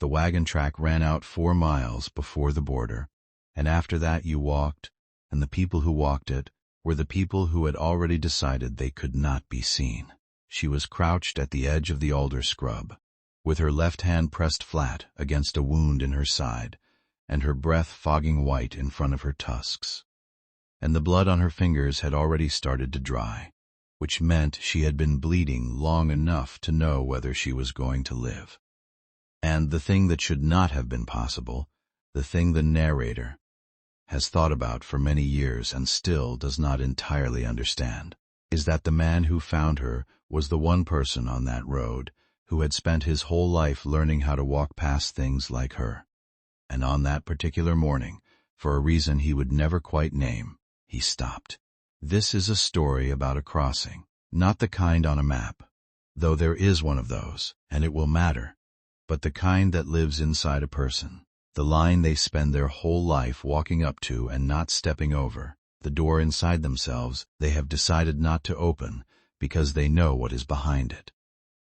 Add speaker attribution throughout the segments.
Speaker 1: The wagon track ran out 4 miles before the border, and after that you walked, and the people who walked it were the people who had already decided they could not be seen. She was crouched at the edge of the alder scrub, with her left hand pressed flat against a wound in her side, and her breath fogging white in front of her tusks. And the blood on her fingers had already started to dry, which meant she had been bleeding long enough to know whether she was going to live. And the thing that should not have been possible, the thing the narrator has thought about for many years and still does not entirely understand, is that the man who found her was the one person on that road who had spent his whole life learning how to walk past things like her. And on that particular morning, for a reason he would never quite name, he stopped. This is a story about a crossing, not the kind on a map, though there is one of those, and it will matter, but the kind that lives inside a person, the line they spend their whole life walking up to and not stepping over, the door inside themselves they have decided not to open because they know what is behind it.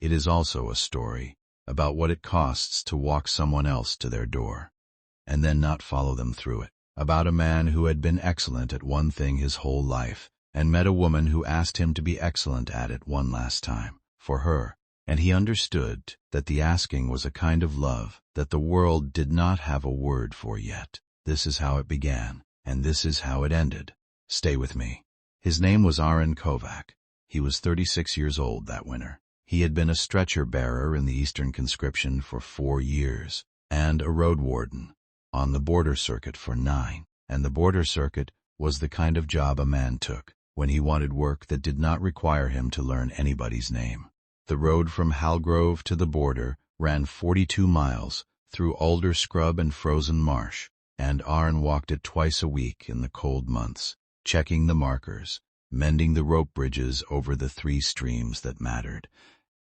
Speaker 1: It is also a story about what it costs to walk someone else to their door, and then not follow them through it, about a man who had been excellent at one thing his whole life, and met a woman who asked him to be excellent at it one last time, for her, and he understood that the asking was a kind of love that the world did not have a word for yet. This is how it began, and this is how it ended. Stay with me. His name was Aren Kovak. He was 36 years old that winter. He had been a stretcher-bearer in the Eastern conscription for 4 years, and a road warden on the border circuit for 9. And the border circuit was the kind of job a man took when he wanted work that did not require him to learn anybody's name. The road from Halgrove to the border ran 42 miles through alder scrub and frozen marsh, and Aren walked it twice a week in the cold months, checking the markers, mending the rope bridges over the 3 streams that mattered,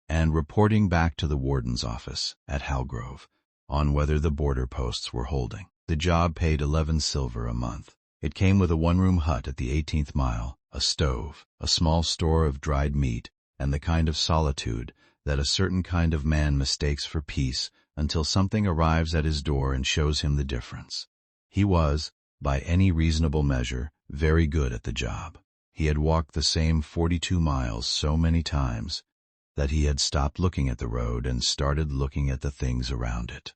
Speaker 1: and reporting back to the warden's office at Halgrove on whether the border posts were holding. The job paid 11 silver a month. It came with a 1-room hut at the 18th-mile, a stove, a small store of dried meat, and the kind of solitude that a certain kind of man mistakes for peace until something arrives at his door and shows him the difference. He was, by any reasonable measure, very good at the job. He had walked the same 42 miles so many times that he had stopped looking at the road and started looking at the things around it.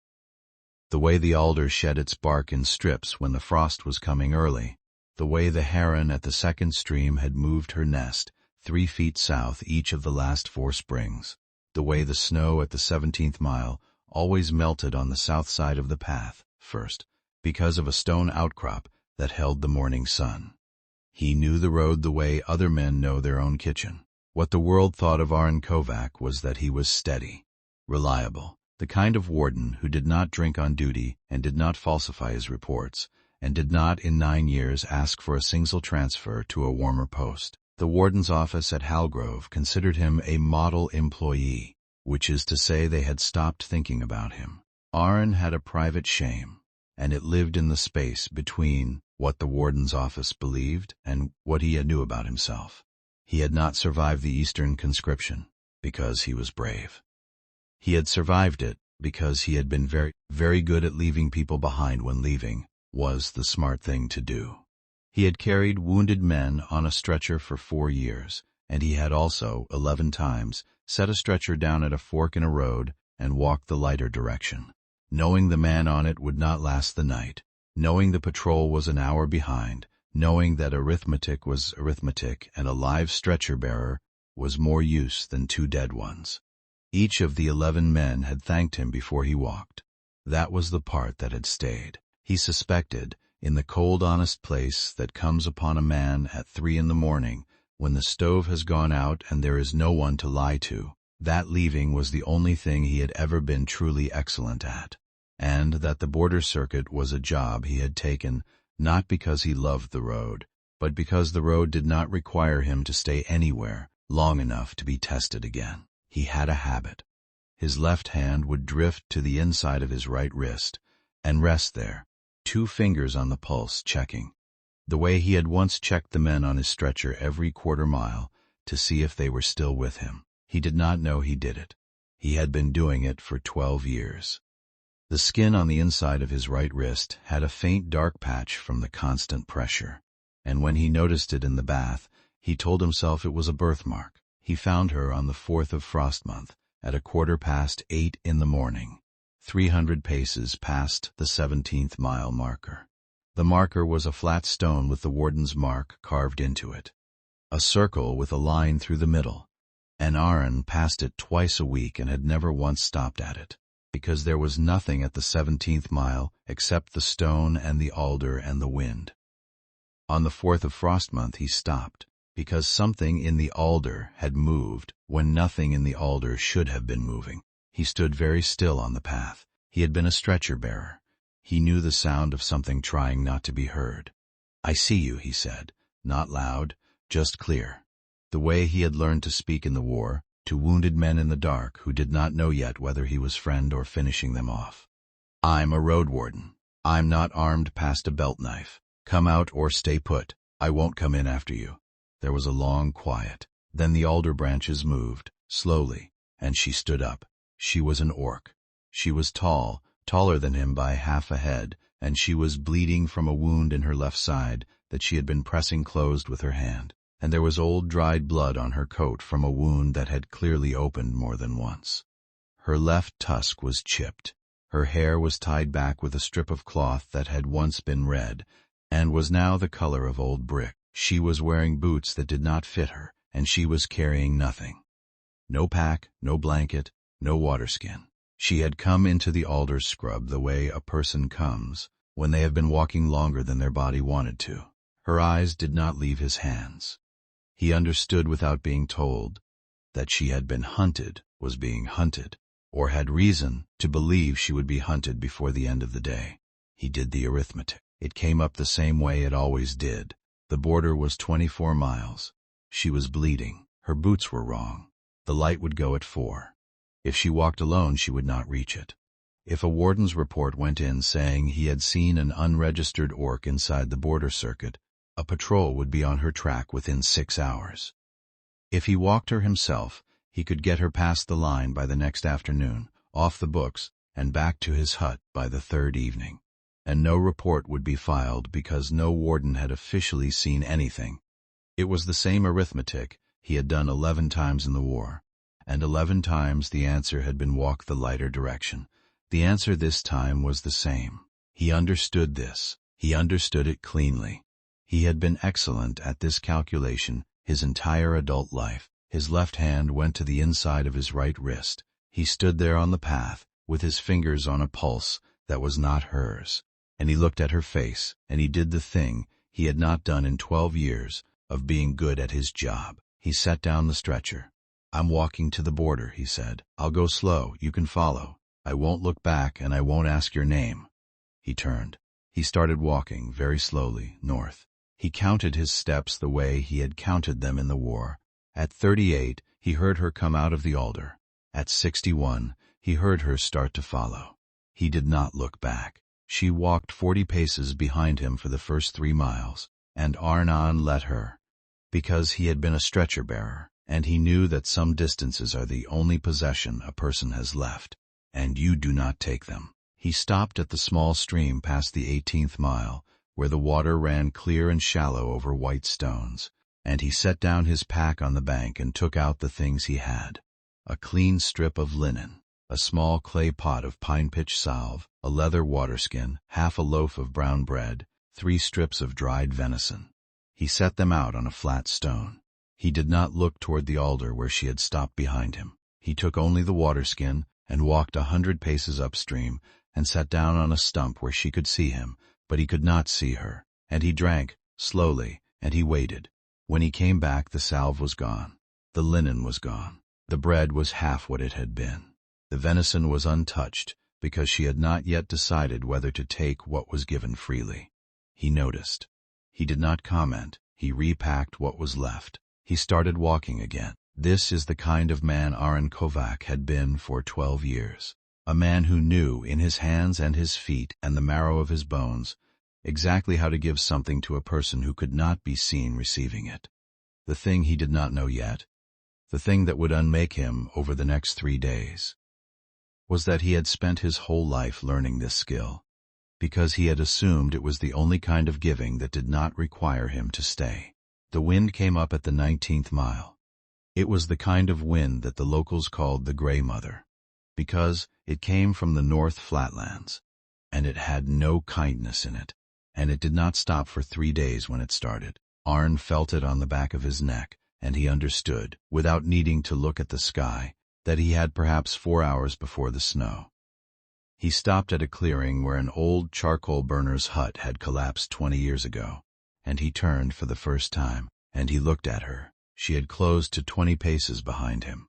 Speaker 1: The way the alder shed its bark in strips when the frost was coming early, the way the heron at the second stream had moved her nest 3 feet south each of the last 4 springs, the way the snow at the 17th-mile always melted on the south side of the path first, because of a stone outcrop that held the morning sun. He knew the road the way other men know their own kitchen. What the world thought of Aren Kovak was that he was steady, reliable, the kind of warden who did not drink on duty and did not falsify his reports, and did not in 9 years ask for a single transfer to a warmer post. The warden's office at Halgrove considered him a model employee, which is to say they had stopped thinking about him. Aren had a private shame, and it lived in the space between what the warden's office believed and what he knew about himself. He had not survived the Eastern conscription because he was brave. He had survived it because he had been very, very good at leaving people behind when leaving was the smart thing to do. He had carried wounded men on a stretcher for 4 years, and he had also, 11 times, set a stretcher down at a fork in a road and walked the lighter direction, knowing the man on it would not last the night, knowing the patrol was an hour behind, knowing that arithmetic was arithmetic and a live stretcher-bearer was more use than 2 dead ones. Each of the 11 men had thanked him before he walked. That was the part that had stayed. He suspected, in the cold, honest place that comes upon a man at 3 in the morning, when the stove has gone out and there is no one to lie to, that leaving was the only thing he had ever been truly excellent at, and that the border circuit was a job he had taken not because he loved the road, but because the road did not require him to stay anywhere long enough to be tested again. He had a habit. His left hand would drift to the inside of his right wrist and rest there, 2 fingers on the pulse checking, the way he had once checked the men on his stretcher every quarter-mile to see if they were still with him. He did not know he did it. He had been doing it for 12 years. The skin on the inside of his right wrist had a faint dark patch from the constant pressure, and when he noticed it in the bath, he told himself it was a birthmark. He found her on the 4th of Frostmonth at 8:15 in the morning, 300 paces past the 17th-mile marker. The marker was a flat stone with the warden's mark carved into it, a circle with a line through the middle, and Aren passed it twice a week and had never once stopped at it, because there was nothing at the 17th mile except the stone and the alder and the wind. On the 4th of Frostmonth he stopped, because something in the alder had moved when nothing in the alder should have been moving. He stood very still on the path. He had been a stretcher-bearer. He knew the sound of something trying not to be heard. "I see you," he said, not loud, just clear. The way he had learned to speak in the war, to wounded men in the dark who did not know yet whether he was friend or finishing them off. "I'm a road-warden. I'm not armed past a belt-knife. Come out or stay put. I won't come in after you." There was a long quiet. Then the alder branches moved, slowly, and she stood up. She was an orc. She was tall, taller than him by half a head, and she was bleeding from a wound in her left side that she had been pressing closed with her hand, and there was old dried blood on her coat from a wound that had clearly opened more than once. Her left tusk was chipped. Her hair was tied back with a strip of cloth that had once been red, and was now the color of old brick. She was wearing boots that did not fit her, and she was carrying nothing. No pack, no blanket, no waterskin. She had come into the alder scrub the way a person comes when they have been walking longer than their body wanted to. Her eyes did not leave his hands. He understood without being told that she had been hunted, was being hunted, or had reason to believe she would be hunted before the end of the day. He did the arithmetic. It came up the same way it always did. The border was 24 miles. She was bleeding. Her boots were wrong. The light would go at 4. If she walked alone, she would not reach it. If a warden's report went in saying he had seen an unregistered orc inside the border circuit, a patrol would be on her track within 6 hours. If he walked her himself, he could get her past the line by the next afternoon, off the books, and back to his hut by the 3rd evening. And no report would be filed because no warden had officially seen anything. It was the same arithmetic he had done 11 times in the war, and 11 times the answer had been walk the lighter direction. The answer this time was the same. He understood this. He understood it cleanly. He had been excellent at this calculation his entire adult life. His left hand went to the inside of his right wrist. He stood there on the path, with his fingers on a pulse that was not hers. And he looked at her face, and he did the thing he had not done in 12 years of being good at his job. He set down the stretcher. "I'm walking to the border," he said. "I'll go slow, you can follow. I won't look back, and I won't ask your name." He turned. He started walking, very slowly, north. He counted his steps the way he had counted them in the war. At 38, he heard her come out of the alder. At 61, he heard her start to follow. He did not look back. She walked 40 paces behind him for the first 3 miles, and Aren let her, because he had been a stretcher-bearer, and he knew that some distances are the only possession a person has left, and you do not take them. He stopped at the small stream past the 18th mile, where the water ran clear and shallow over white stones, and he set down his pack on the bank and took out the things he had: a clean strip of linen, a small clay pot of pine-pitch salve, a leather waterskin, half a loaf of brown bread, 3 strips of dried venison. He set them out on a flat stone. He did not look toward the alder where she had stopped behind him. He took only the waterskin and walked 100 paces upstream and sat down on a stump where she could see him, but he could not see her. And he drank, slowly, and he waited. When he came back, the salve was gone. The linen was gone. The bread was half what it had been. The venison was untouched, because she had not yet decided whether to take what was given freely. He noticed. He did not comment. He repacked what was left. He started walking again. This is the kind of man Aren Kovak had been for 12 years. A man who knew, in his hands and his feet and the marrow of his bones, exactly how to give something to a person who could not be seen receiving it. The thing he did not know yet. The thing that would unmake him over the next 3 days. was that he had spent his whole life learning this skill, because he had assumed it was the only kind of giving that did not require him to stay. The wind came up at the 19th mile. It was the kind of wind that the locals called the Grey Mother, because it came from the North Flatlands, and it had no kindness in it, and it did not stop for 3 days when it started. Aren felt it on the back of his neck, and he understood, without needing to look at the sky, that he had perhaps 4 hours before the snow. He stopped at a clearing where an old charcoal burner's hut had collapsed 20 years ago, and he turned for the first time, and he looked at her. She had closed to 20 paces behind him.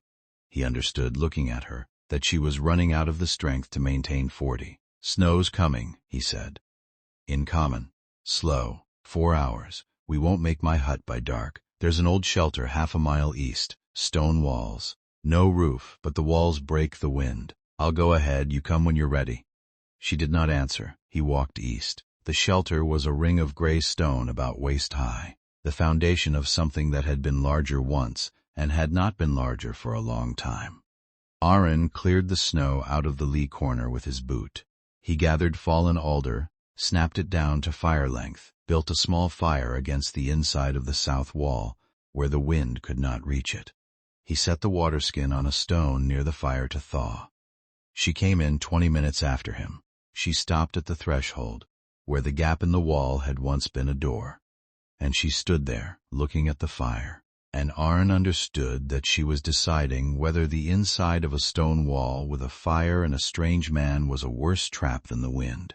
Speaker 1: He understood, looking at her, that she was running out of the strength to maintain 40. "Snow's coming," he said. "In common. Slow. 4 hours. We won't make my hut by dark. There's an old shelter 1/2 mile east. Stone walls. No roof, but the walls break the wind. I'll go ahead, you come when you're ready." She did not answer. He walked east. The shelter was a ring of gray stone about waist high, the foundation of something that had been larger once and had not been larger for a long time. Aren cleared the snow out of the lee corner with his boot. He gathered fallen alder, snapped it down to fire length, built a small fire against the inside of the south wall, where the wind could not reach it. He set the waterskin on a stone near the fire to thaw. She came in 20 minutes after him. She stopped at the threshold, where the gap in the wall had once been a door, and she stood there, looking at the fire. And Aren understood that she was deciding whether the inside of a stone wall with a fire and a strange man was a worse trap than the wind.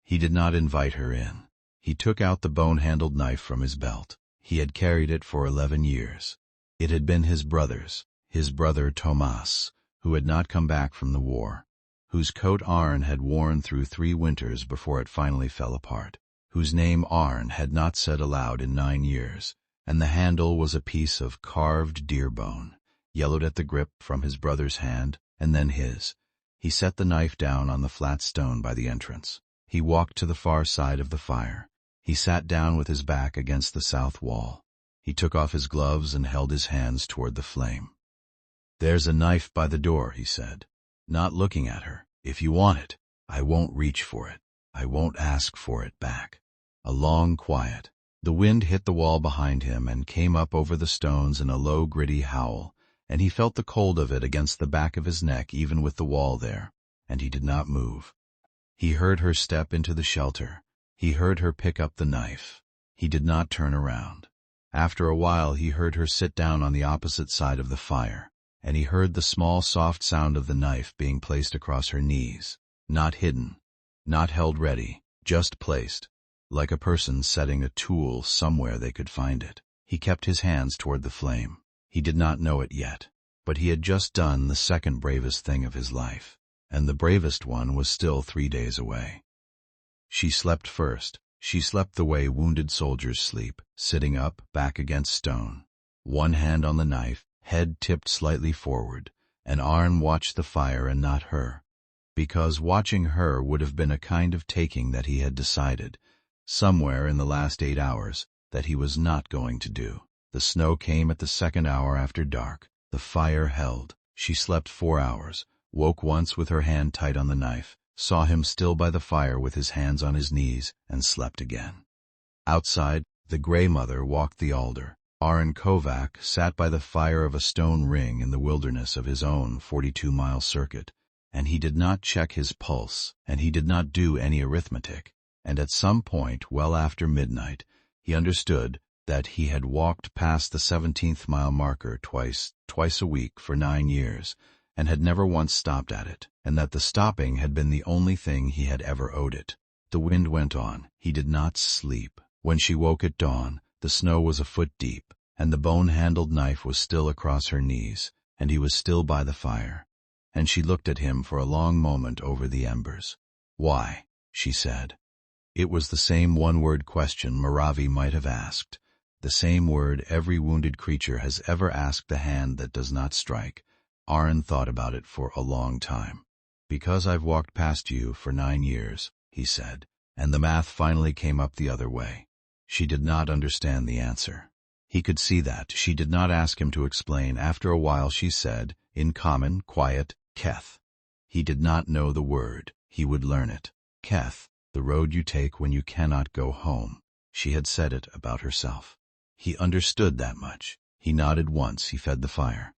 Speaker 1: He did not invite her in. He took out the bone-handled knife from his belt. He had carried it for 11 years. It had been his brother Tomas, who had not come back from the war, whose coat Aren had worn through 3 winters before it finally fell apart, whose name Aren had not said aloud in 9 years, and the handle was a piece of carved deer bone, yellowed at the grip from his brother's hand, and then his. He set the knife down on the flat stone by the entrance. He walked to the far side of the fire. He sat down with his back against the south wall. He took off his gloves and held his hands toward the flame. "There's a knife by the door," he said, not looking at her. "If you want it, I won't reach for it. I won't ask for it back." A long quiet. The wind hit the wall behind him and came up over the stones in a low, gritty howl, and he felt the cold of it against the back of his neck even with the wall there, and he did not move. He heard her step into the shelter. He heard her pick up the knife. He did not turn around. After a while he heard her sit down on the opposite side of the fire, and he heard the small, soft sound of the knife being placed across her knees, not hidden, not held ready, just placed, like a person setting a tool somewhere they could find it. He kept his hands toward the flame. He did not know it yet, but he had just done the second bravest thing of his life, and the bravest one was still 3 days away. She slept first. She slept the way wounded soldiers sleep, sitting up, back against stone, one hand on the knife, head tipped slightly forward, and Aren watched the fire and not her, because watching her would have been a kind of taking that he had decided, somewhere in the last 8 hours, that he was not going to do. The snow came at the 2nd hour after dark. The fire held. She slept 4 hours, woke once with her hand tight on the knife, saw him still by the fire with his hands on his knees, and slept again. Outside, the Grey Mother walked the alder. Aren Kovak sat by the fire of a stone ring in the wilderness of his own 42-mile circuit, and he did not check his pulse, and he did not do any arithmetic, and at some point well after midnight he understood that he had walked past the 17th-mile marker twice a week for 9 years, and had never once stopped at it, and that the stopping had been the only thing he had ever owed it. The wind went on. He did not sleep. When she woke at dawn, the snow was a foot deep, and the bone-handled knife was still across her knees, and he was still by the fire, and she looked at him for a long moment over the embers. "Why?" she said. It was the same one-word question Moravi might have asked, the same word every wounded creature has ever asked the hand that does not strike. Aren thought about it for a long time. "Because I've walked past you for 9 years, he said, and the math finally came up the other way. She did not understand the answer. He could see that. She did not ask him to explain. After a while she said, in common, quiet, Keth. He did not know the word. He would learn it. Keth, the road you take when you cannot go home. She had said it about herself. He understood that much. He nodded once. He fed the fire.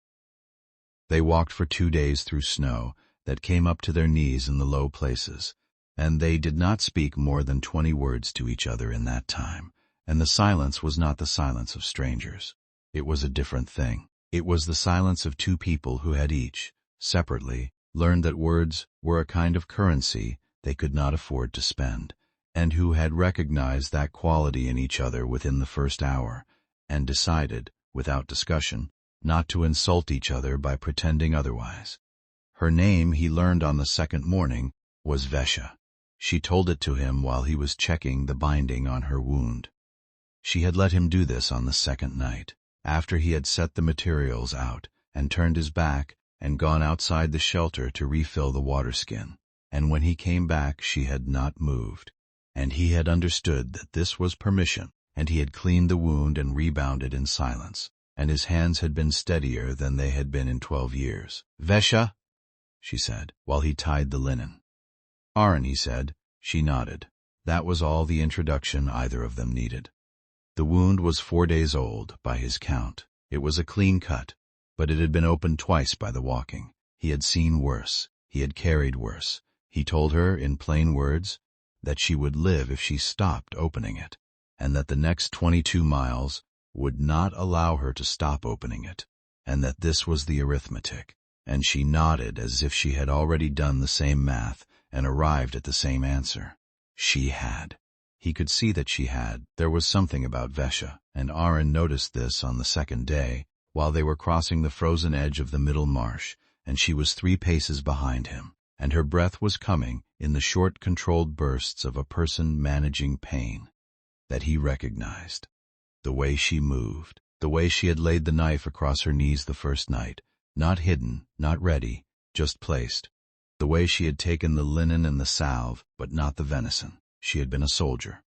Speaker 1: They walked for 2 days through snow that came up to their knees in the low places, and they did not speak more than 20 words to each other in that time, and the silence was not the silence of strangers. It was a different thing. It was the silence of two people who had each, separately, learned that words were a kind of currency they could not afford to spend, and who had recognized that quality in each other within the first hour, and decided, without discussion, not to insult each other by pretending otherwise. Her name, he learned on the second morning, was Vesha. She told it to him while he was checking the binding on her wound. She had let him do this on the second night, after he had set the materials out and turned his back and gone outside the shelter to refill the water skin. And when he came back, she had not moved, and he had understood that this was permission, and he had cleaned the wound and rebounded in silence, and his hands had been steadier than they had been in 12 years. "Vesha," she said, while he tied the linen. "Aren," he said. She nodded. That was all the introduction either of them needed. The wound was 4 days old, by his count. It was a clean cut, but it had been opened twice by the walking. He had seen worse. He had carried worse. He told her, in plain words, that she would live if she stopped opening it, and that the next 22 miles would not allow her to stop opening it, and that this was the arithmetic. And she nodded as if she had already done the same math and arrived at the same answer. She had. He could see that she had. There was something about Vesha, and Aren noticed this on the second day, while they were crossing the frozen edge of the middle marsh, and she was 3 paces behind him, and her breath was coming in the short, controlled bursts of a person managing pain, that he recognized. The way she moved, the way she had laid the knife across her knees the first night, not hidden, not ready, just placed. The way she had taken the linen and the salve, but not the venison. She had been a soldier.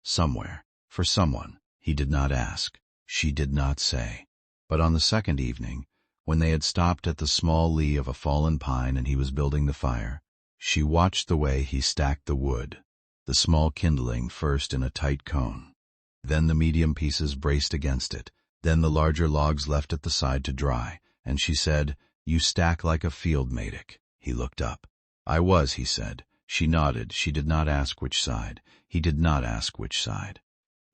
Speaker 1: Somewhere, for someone. He did not ask. She did not say. But on the second evening, when they had stopped at the small lee of a fallen pine and he was building the fire, she watched the way he stacked the wood, the small kindling first in a tight cone, then the medium pieces braced against it, then the larger logs left at the side to dry, and she said, "You stack like a field medic." He looked up. "I was," he said. She nodded. She did not ask which side. He did not ask which side.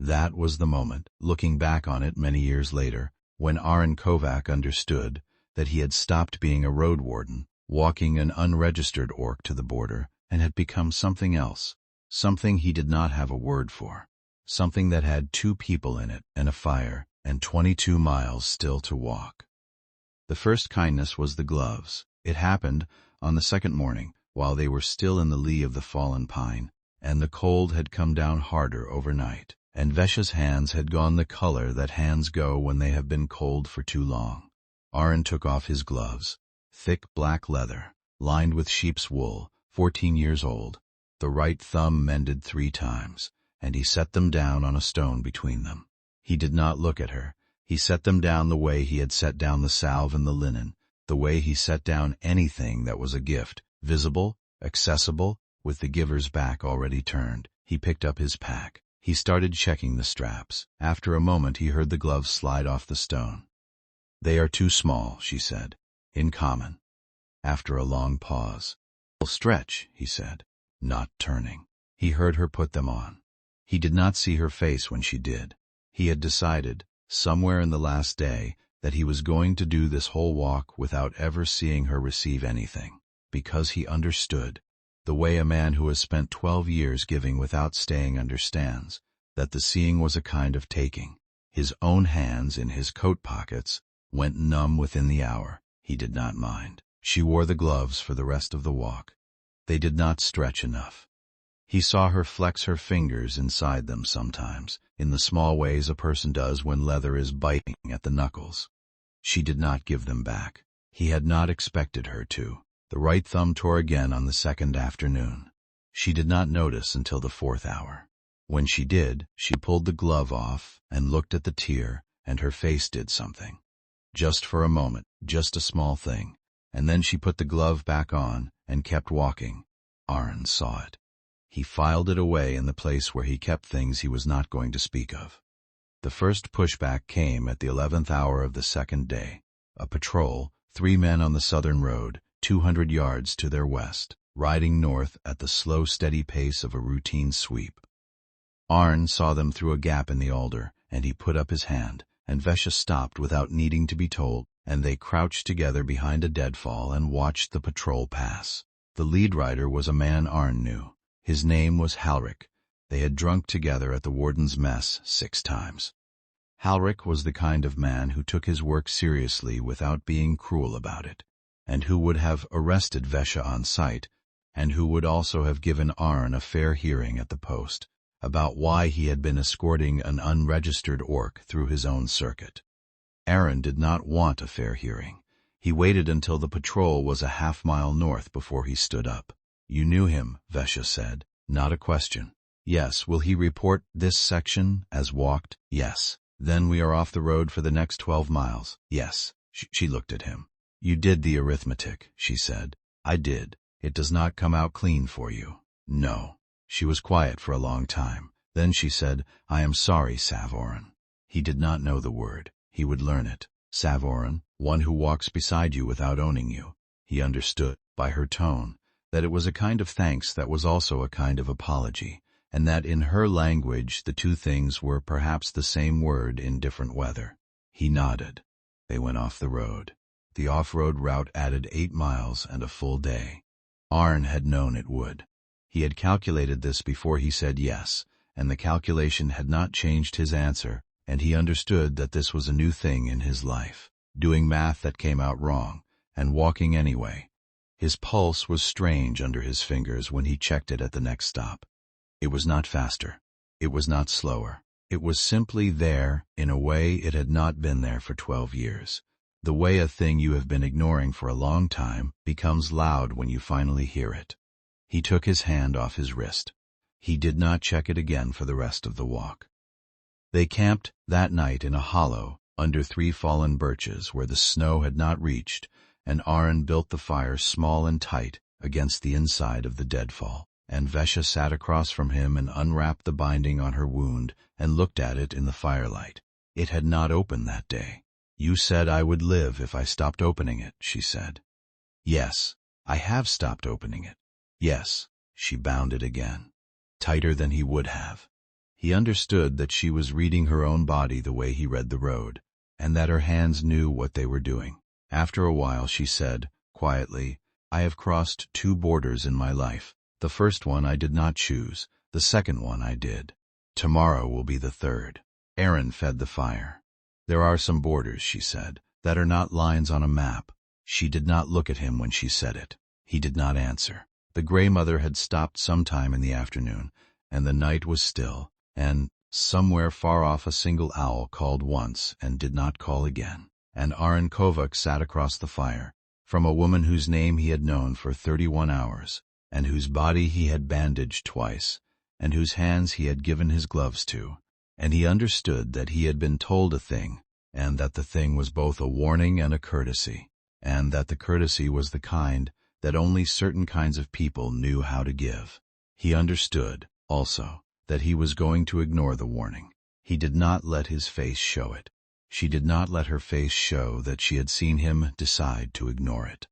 Speaker 1: That was the moment, looking back on it many years later, when Aren Kovak understood that he had stopped being a road warden, walking an unregistered orc to the border, and had become something else, something he did not have a word for, something that had 2 people in it and a fire and 22 miles still to walk. The first kindness was the gloves. It happened on the second morning, while they were still in the lee of the fallen pine, and the cold had come down harder overnight, and Vesha's hands had gone the color that hands go when they have been cold for too long. Aren took off his gloves, thick black leather, lined with sheep's wool, 14 years old, the right thumb mended 3 times, and he set them down on a stone between them. He did not look at her. He set them down the way he had set down the salve and the linen, the way he set down anything that was a gift, visible, accessible, with the giver's back already turned. He picked up his pack. He started checking the straps. After a moment he heard the gloves slide off the stone. "They are too small," she said, "in common." After a long pause, "I'll stretch," he said, not turning. He heard her put them on. He did not see her face when she did. He had decided, somewhere in the last day, that he was going to do this whole walk without ever seeing her receive anything, because he understood, the way a man who has spent 12 years giving without staying understands, that the seeing was a kind of taking. His own hands in his coat pockets went numb within the hour. He did not mind. She wore the gloves for the rest of the walk. They did not stretch enough. He saw her flex her fingers inside them sometimes, in the small ways a person does when leather is biting at the knuckles. She did not give them back. He had not expected her to. The right thumb tore again on the second afternoon. She did not notice until the 4th hour. When she did, she pulled the glove off and looked at the tear, and her face did something. Just for a moment, just a small thing, and then she put the glove back on, and kept walking. Aren saw it. He filed it away in the place where he kept things he was not going to speak of. The first pushback came at the 11th hour of the second day. A patrol, 3 men on the southern road, 200 yards to their west, riding north at the slow, steady pace of a routine sweep. Aren saw them through a gap in the alder, and he put up his hand, and Vesha stopped without needing to be told, and they crouched together behind a deadfall and watched the patrol pass. The lead rider was a man Aren knew. His name was Halrik. They had drunk together at the warden's mess 6 times. Halrik was the kind of man who took his work seriously without being cruel about it, and who would have arrested Vesha on sight, and who would also have given Aren a fair hearing at the post about why he had been escorting an unregistered orc through his own circuit. Aren did not want a fair hearing. He waited until the patrol was a half-mile north before he stood up. "You knew him," Vesha said. "Not a question." "Yes." "Will he report this section as walked?" "Yes." "Then we are off the road for the next 12 miles. "Yes." She looked at him. "You did the arithmetic," she said. "I did. It does not come out clean for you." "No." She was quiet for a long time. Then she said, "I am sorry, Savoran." He did not know the word. He would learn it. Savoran, one who walks beside you without owning you. He understood, by her tone, that it was a kind of thanks that was also a kind of apology, and that in her language the two things were perhaps the same word in different weather. He nodded. They went off the road. The off-road route added 8 miles and a full day. Aren had known it would. He had calculated this before he said yes, and the calculation had not changed his answer, and he understood that this was a new thing in his life, doing math that came out wrong, and walking anyway. His pulse was strange under his fingers when he checked it at the next stop. It was not faster. It was not slower. It was simply there in a way it had not been there for 12 years. The way a thing you have been ignoring for a long time becomes loud when you finally hear it. He took his hand off his wrist. He did not check it again for the rest of the walk. They camped that night in a hollow under 3 fallen birches where the snow had not reached, and Aren built the fire small and tight against the inside of the deadfall, and Vesha sat across from him and unwrapped the binding on her wound and looked at it in the firelight. It had not opened that day. "You said I would live if I stopped opening it," she said. "Yes, I have stopped opening it." "Yes." She bound it again, tighter than he would have. He understood that she was reading her own body the way he read the road, and that her hands knew what they were doing. After a while she said, quietly, "I have crossed 2 borders in my life. The first one I did not choose, the second one I did. Tomorrow will be the 3rd. Aren fed the fire. "There are some borders," she said, "that are not lines on a map." She did not look at him when she said it. He did not answer. The Grey Mother had stopped sometime in the afternoon, and the night was still, and somewhere far off a single owl called once and did not call again, and Aren Kovak sat across the fire, from a woman whose name he had known for 31 hours, and whose body he had bandaged twice, and whose hands he had given his gloves to, and he understood that he had been told a thing, and that the thing was both a warning and a courtesy, and that the courtesy was the kind that only certain kinds of people knew how to give. He understood, also, that he was going to ignore the warning. He did not let his face show it. She did not let her face show that she had seen him decide to ignore it.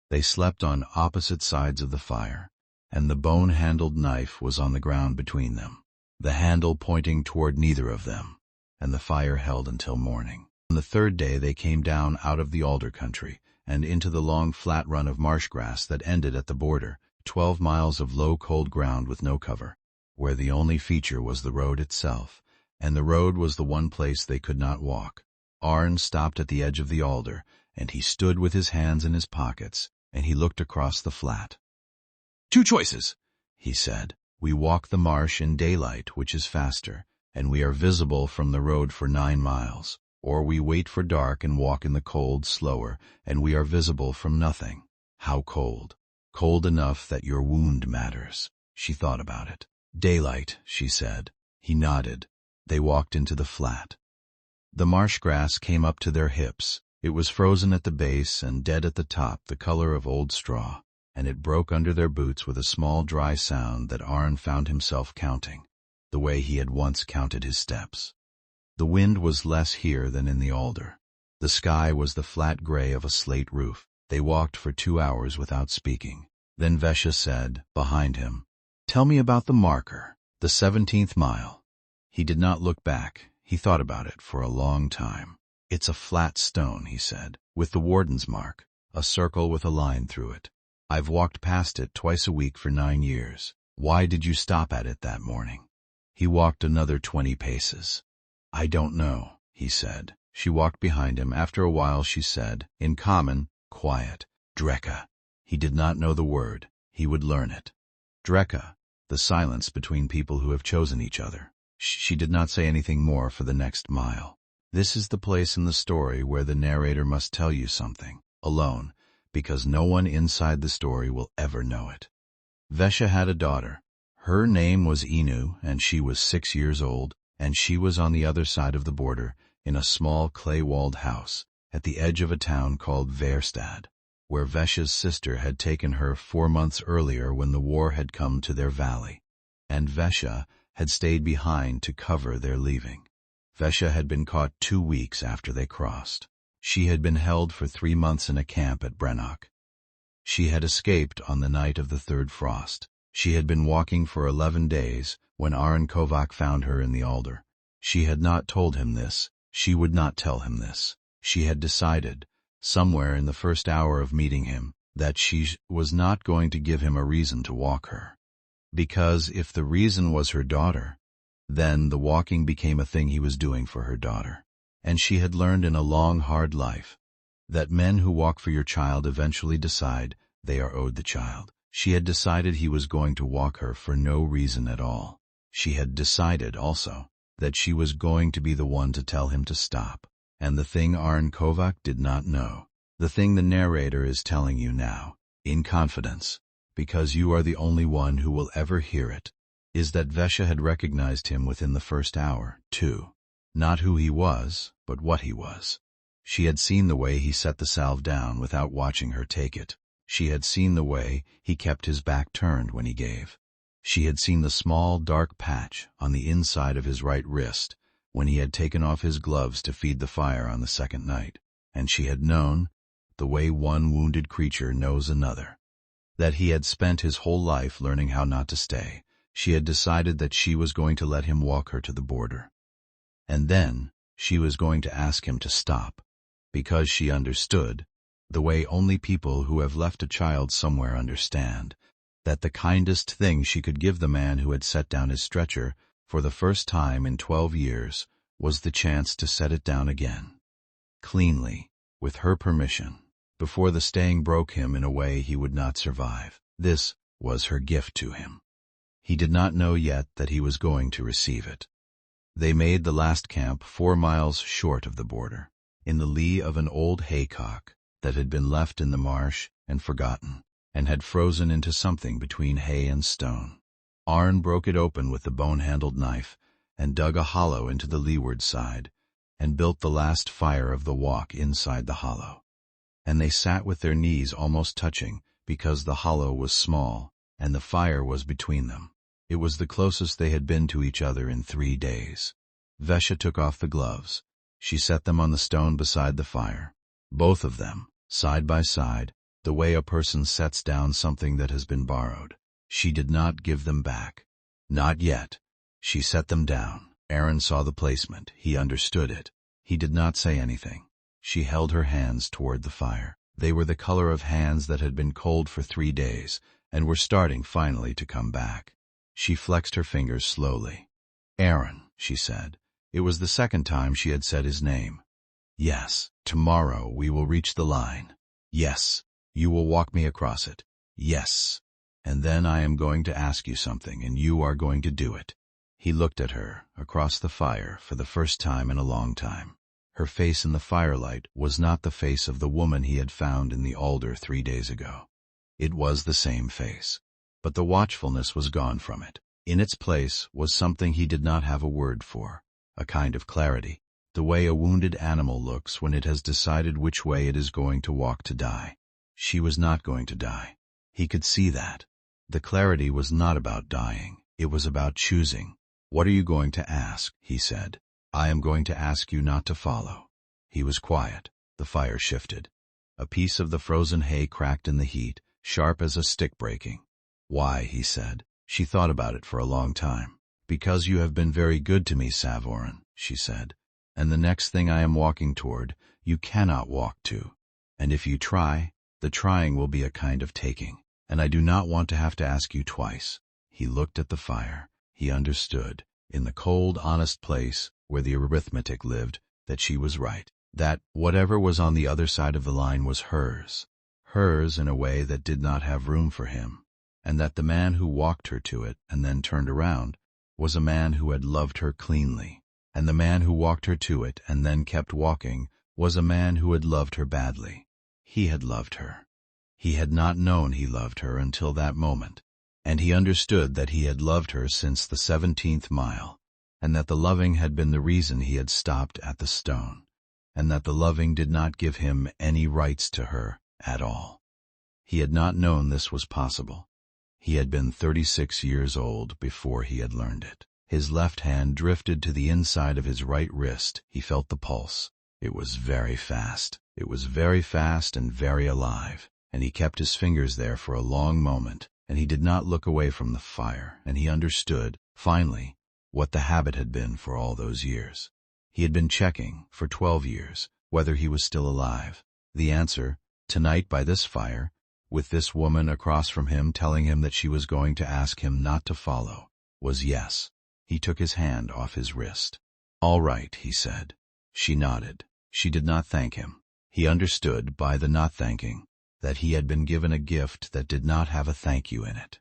Speaker 1: They slept on opposite sides of the fire, and the bone-handled knife was on the ground between them, the handle pointing toward neither of them, and the fire held until morning. On the 3rd day they came down out of the alder country, and into the long flat run of marsh grass that ended at the border, 12 miles of low cold ground with no cover, where the only feature was the road itself, and the road was the one place they could not walk. Aren stopped at the edge of the alder, and he stood with his hands in his pockets, and he looked across the flat. "2 choices," he said. "We walk the marsh in daylight, which is faster, and we are visible from the road for 9 miles. Or we wait for dark and walk in the cold slower, and we are visible from nothing." "How cold?" "Cold enough that your wound matters." She thought about it. "Daylight," she said. He nodded. They walked into the flat. The marsh grass came up to their hips. It was frozen at the base and dead at the top, the color of old straw. and it broke under their boots with a small dry sound that Aren found himself counting, the way he had once counted his steps. The wind was less here than in the alder. The sky was the flat gray of a slate roof. They walked for 2 hours without speaking. Then Vesha said, behind him, "Tell me about the marker, the 17th mile." He did not look back. He thought about it for a long time. "It's a flat stone," he said, "with the warden's mark, a circle with a line through it. I've walked past it twice a week for 9 years. Why did you stop at it that morning?" He walked another 20 paces. "I don't know," he said. She walked behind him. After a while she said, in common, quiet, "Dreka." He did not know the word. He would learn it. Dreka, the silence between people who have chosen each other. She did not say anything more for the next mile. This is the place in the story where the narrator must tell you something, alone, because no one inside the story will ever know it. Vesha had a daughter. Her name was Inu, and she was 6 years old, and she was on the other side of the border, in a small clay-walled house, at the edge of a town called Verstad, where Vesha's sister had taken her 4 months earlier when the war had come to their valley, and Vesha had stayed behind to cover their leaving. Vesha had been caught 2 weeks after they crossed. She had been held for 3 months in a camp at Brennok. She had escaped on the night of the 3rd frost. She had been walking for 11 days when Aren Kovak found her in the alder. She had not told him this. She would not tell him this. She had decided, somewhere in the first hour of meeting him, that she was not going to give him a reason to walk her. Because if the reason was her daughter, then the walking became a thing he was doing for her daughter. And she had learned in a long, hard life that men who walk for your child eventually decide they are owed the child. She had decided he was going to walk her for no reason at all. She had decided, also, that she was going to be the one to tell him to stop. And the thing Aren Kovak did not know, the thing the narrator is telling you now, in confidence, because you are the only one who will ever hear it, is that Vesha had recognized him within the first hour, too. Not who he was, but what he was. She had seen the way he set the salve down without watching her take it. She had seen the way he kept his back turned when he gave. She had seen the small, dark patch on the inside of his right wrist when he had taken off his gloves to feed the fire on the second night. And she had known, the way one wounded creature knows another, that he had spent his whole life learning how not to stay. She had decided that she was going to let him walk her to the border. And then she was going to ask him to stop, because she understood, the way only people who have left a child somewhere understand, that the kindest thing she could give the man who had set down his stretcher for the first time in 12 years was the chance to set it down again, cleanly, with her permission, before the staying broke him in a way he would not survive. This was her gift to him. He did not know yet that he was going to receive it. They made the last camp 4 miles short of the border, in the lee of an old haycock that had been left in the marsh and forgotten, and had frozen into something between hay and stone. Aren broke it open with the bone-handled knife and dug a hollow into the leeward side and built the last fire of the walk inside the hollow. And they sat with their knees almost touching because the hollow was small and the fire was between them. It was the closest they had been to each other in 3 days. Vesha took off the gloves. She set them on the stone beside the fire, both of them, side by side, the way a person sets down something that has been borrowed. She did not give them back. Not yet. She set them down. Aren saw the placement. He understood it. He did not say anything. She held her hands toward the fire. They were the color of hands that had been cold for 3 days and were starting finally to come back. She flexed her fingers slowly. "Aren," she said. It was the second time she had said his name. "Yes, tomorrow we will reach the line. Yes, you will walk me across it. Yes. And then I am going to ask you something, and you are going to do it." He looked at her, across the fire, for the first time in a long time. Her face in the firelight was not the face of the woman he had found in the alder 3 days ago. It was the same face, but the watchfulness was gone from it. In its place was something he did not have a word for, a kind of clarity, the way a wounded animal looks when it has decided which way it is going to walk to die. She was not going to die. He could see that. The clarity was not about dying. It was about choosing. "What are you going to ask?" he said. "I am going to ask you not to follow." He was quiet. The fire shifted. A piece of the frozen hay cracked in the heat, sharp as a stick breaking. "Why?" he said. She thought about it for a long time. "Because you have been very good to me, Savorin," she said. "And the next thing I am walking toward, you cannot walk to. And if you try, the trying will be a kind of taking. And I do not want to have to ask you twice." He looked at the fire. He understood, in the cold, honest place where the arithmetic lived, that she was right. That whatever was on the other side of the line was hers. Hers in a way that did not have room for him. And that the man who walked her to it and then turned around was a man who had loved her cleanly. And the man who walked her to it and then kept walking was a man who had loved her badly. He had loved her. He had not known he loved her until that moment. And he understood that he had loved her since the 17th mile, and that the loving had been the reason he had stopped at the stone, and that the loving did not give him any rights to her at all. He had not known this was possible. He had been 36 years old before he had learned it. His left hand drifted to the inside of his right wrist. He felt the pulse. It was very fast. It was very fast and very alive, and he kept his fingers there for a long moment. And he did not look away from the fire, and he understood, finally, what the habit had been for all those years. He had been checking, for 12 years, whether he was still alive. The answer, tonight by this fire, with this woman across from him telling him that she was going to ask him not to follow, was yes. He took his hand off his wrist. "All right," he said. She nodded. She did not thank him. He understood, by the not thanking, that he had been given a gift that did not have a thank you in it.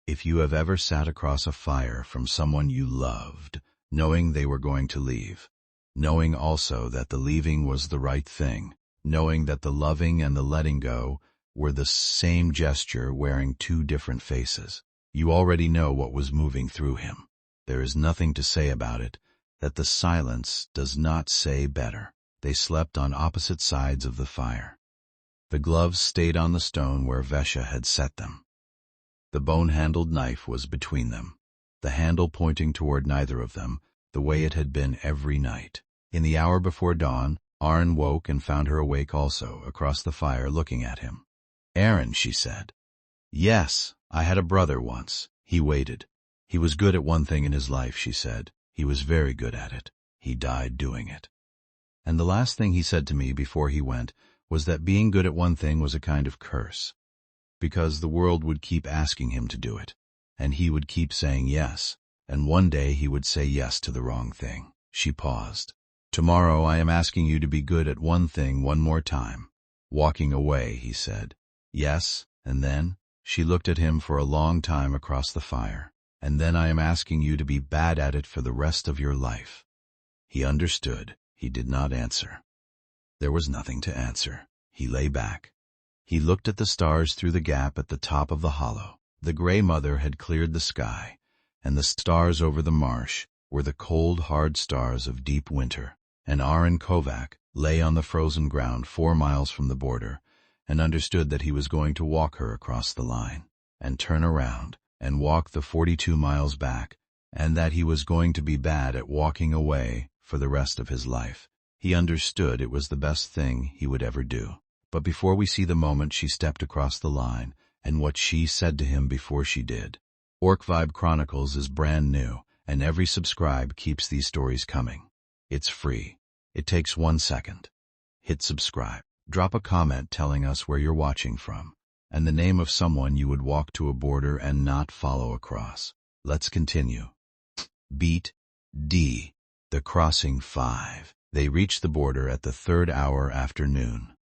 Speaker 1: If you have ever sat across a fire from someone you loved, knowing they were going to leave, knowing also that the leaving was the right thing, knowing that the loving and the letting go were the same gesture wearing two different faces, you already know what was moving through him. There is nothing to say about it, that the silence does not say better. They slept on opposite sides of the fire. The gloves stayed on the stone where Vesha had set them. The bone-handled knife was between them, the handle pointing toward neither of them, the way it had been every night. In the hour before dawn, Aren woke and found her awake also, across the fire, looking at him. "Aren," she said. "Yes, I had a brother once." He waited. "He was good at one thing in his life," she said. "He was very good at it. He died doing it. And the last thing he said to me before he went was that being good at one thing was a kind of curse, because the world would keep asking him to do it, and he would keep saying yes, and one day he would say yes to the wrong thing." She paused. "Tomorrow I am asking you to be good at one thing one more time." "Walking away," he said. "Yes, and then?" She looked at him for a long time across the fire. "And then I am asking you to be bad at it for the rest of your life." He understood. He did not answer. There was nothing to answer. He lay back. He looked at the stars through the gap at the top of the hollow. The gray mother had cleared the sky, and the stars over the marsh were the cold, hard stars of deep winter. And Aren Kovak lay on the frozen ground 4 miles from the border, and understood that he was going to walk her across the line, and turn around, and walk the 42 miles back, and that he was going to be bad at walking away for the rest of his life. He understood it was the best thing he would ever do. But before we see the moment she stepped across the line, and what she said to him before she did. Vibe Chronicles is brand new, and every subscribe keeps these stories coming. It's free. It takes 1 second. Hit subscribe. Drop a comment telling us where you're watching from, and the name of someone you would walk to a border and not follow across. Let's continue. Beat D. The Crossing 5. They reached the border at the 3rd hour after noon.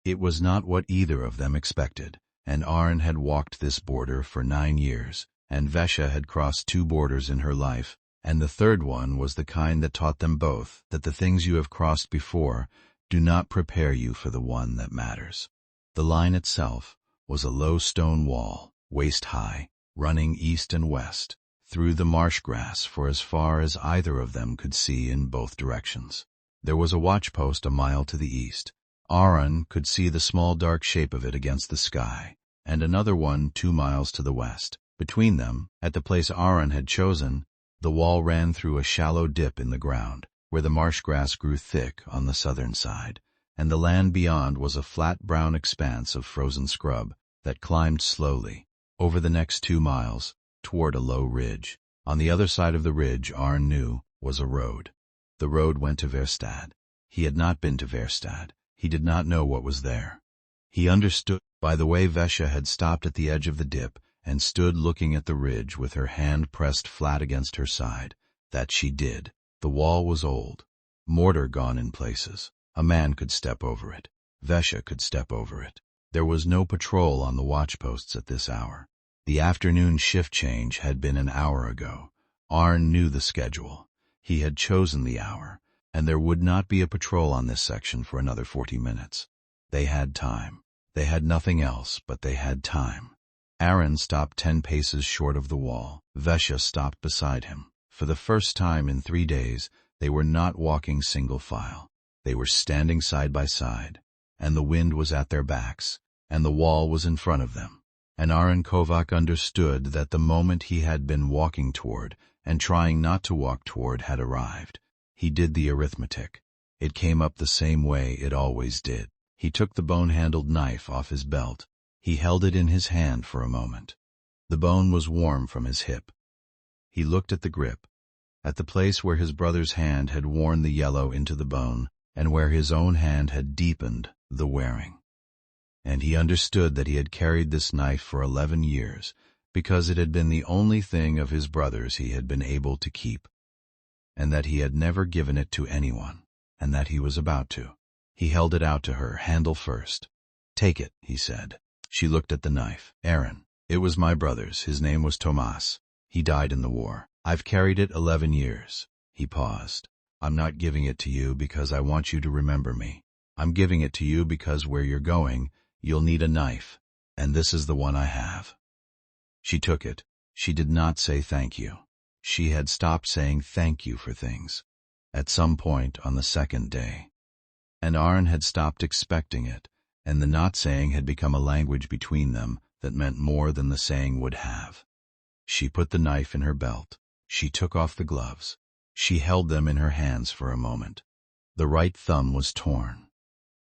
Speaker 1: It was not what either of them expected, and Aren had walked this border for 9 years, and Vesha had crossed 2 borders in her life, and the third one was the kind that taught them both that the things you have crossed before do not prepare you for the one that matters. The line itself was a low stone wall, waist-high, running east and west, through the marsh grass for as far as either of them could see in both directions. There was a watchpost a mile to the east. Aren could see the small dark shape of it against the sky, and another one 2 miles to the west. Between them, at the place Aren had chosen, the wall ran through a shallow dip in the ground, where the marsh grass grew thick on the southern side, and the land beyond was a flat brown expanse of frozen scrub that climbed slowly, over the next 2 miles, toward a low ridge. On the other side of the ridge, Aren knew, was a road. The road went to Verstad. He had not been to Verstad. He did not know what was there. He understood by the way Vesha had stopped at the edge of the dip and stood looking at the ridge with her hand pressed flat against her side, that she did. The wall was old, mortar gone in places. A man could step over it. Vesha could step over it. There was no patrol on the watchposts at this hour. The afternoon shift change had been an hour ago. Aren knew the schedule. He had chosen the hour, and there would not be a patrol on this section for another 40 minutes. They had time. They had nothing else, but they had time. Aren stopped 10 paces short of the wall. Vesha stopped beside him. For the first time in 3 days, they were not walking single file. They were standing side by side, and the wind was at their backs, and the wall was in front of them. And Aren Kovak understood that the moment he had been walking toward and trying not to walk toward had arrived. He did the arithmetic. It came up the same way it always did. He took the bone-handled knife off his belt. He held it in his hand for a moment. The bone was warm from his hip. He looked at the grip, at the place where his brother's hand had worn the yellow into the bone, and where his own hand had deepened the wearing. And he understood that he had carried this knife for 11 years, because it had been the only thing of his brother's he had been able to keep, and that he had never given it to anyone, and that he was about to. He held it out to her, handle first. "Take it," he said. She looked at the knife. "Aren, it was my brother's. His name was Tomas. He died in the war. I've carried it 11 years. He paused. "I'm not giving it to you because I want you to remember me. I'm giving it to you because where you're going, you'll need a knife, and this is the one I have." She took it. She did not say thank you. She had stopped saying thank you for things, at some point on the second day. And Aren had stopped expecting it, and the not saying had become a language between them that meant more than the saying would have. She put the knife in her belt. She took off the gloves. She held them in her hands for a moment. The right thumb was torn.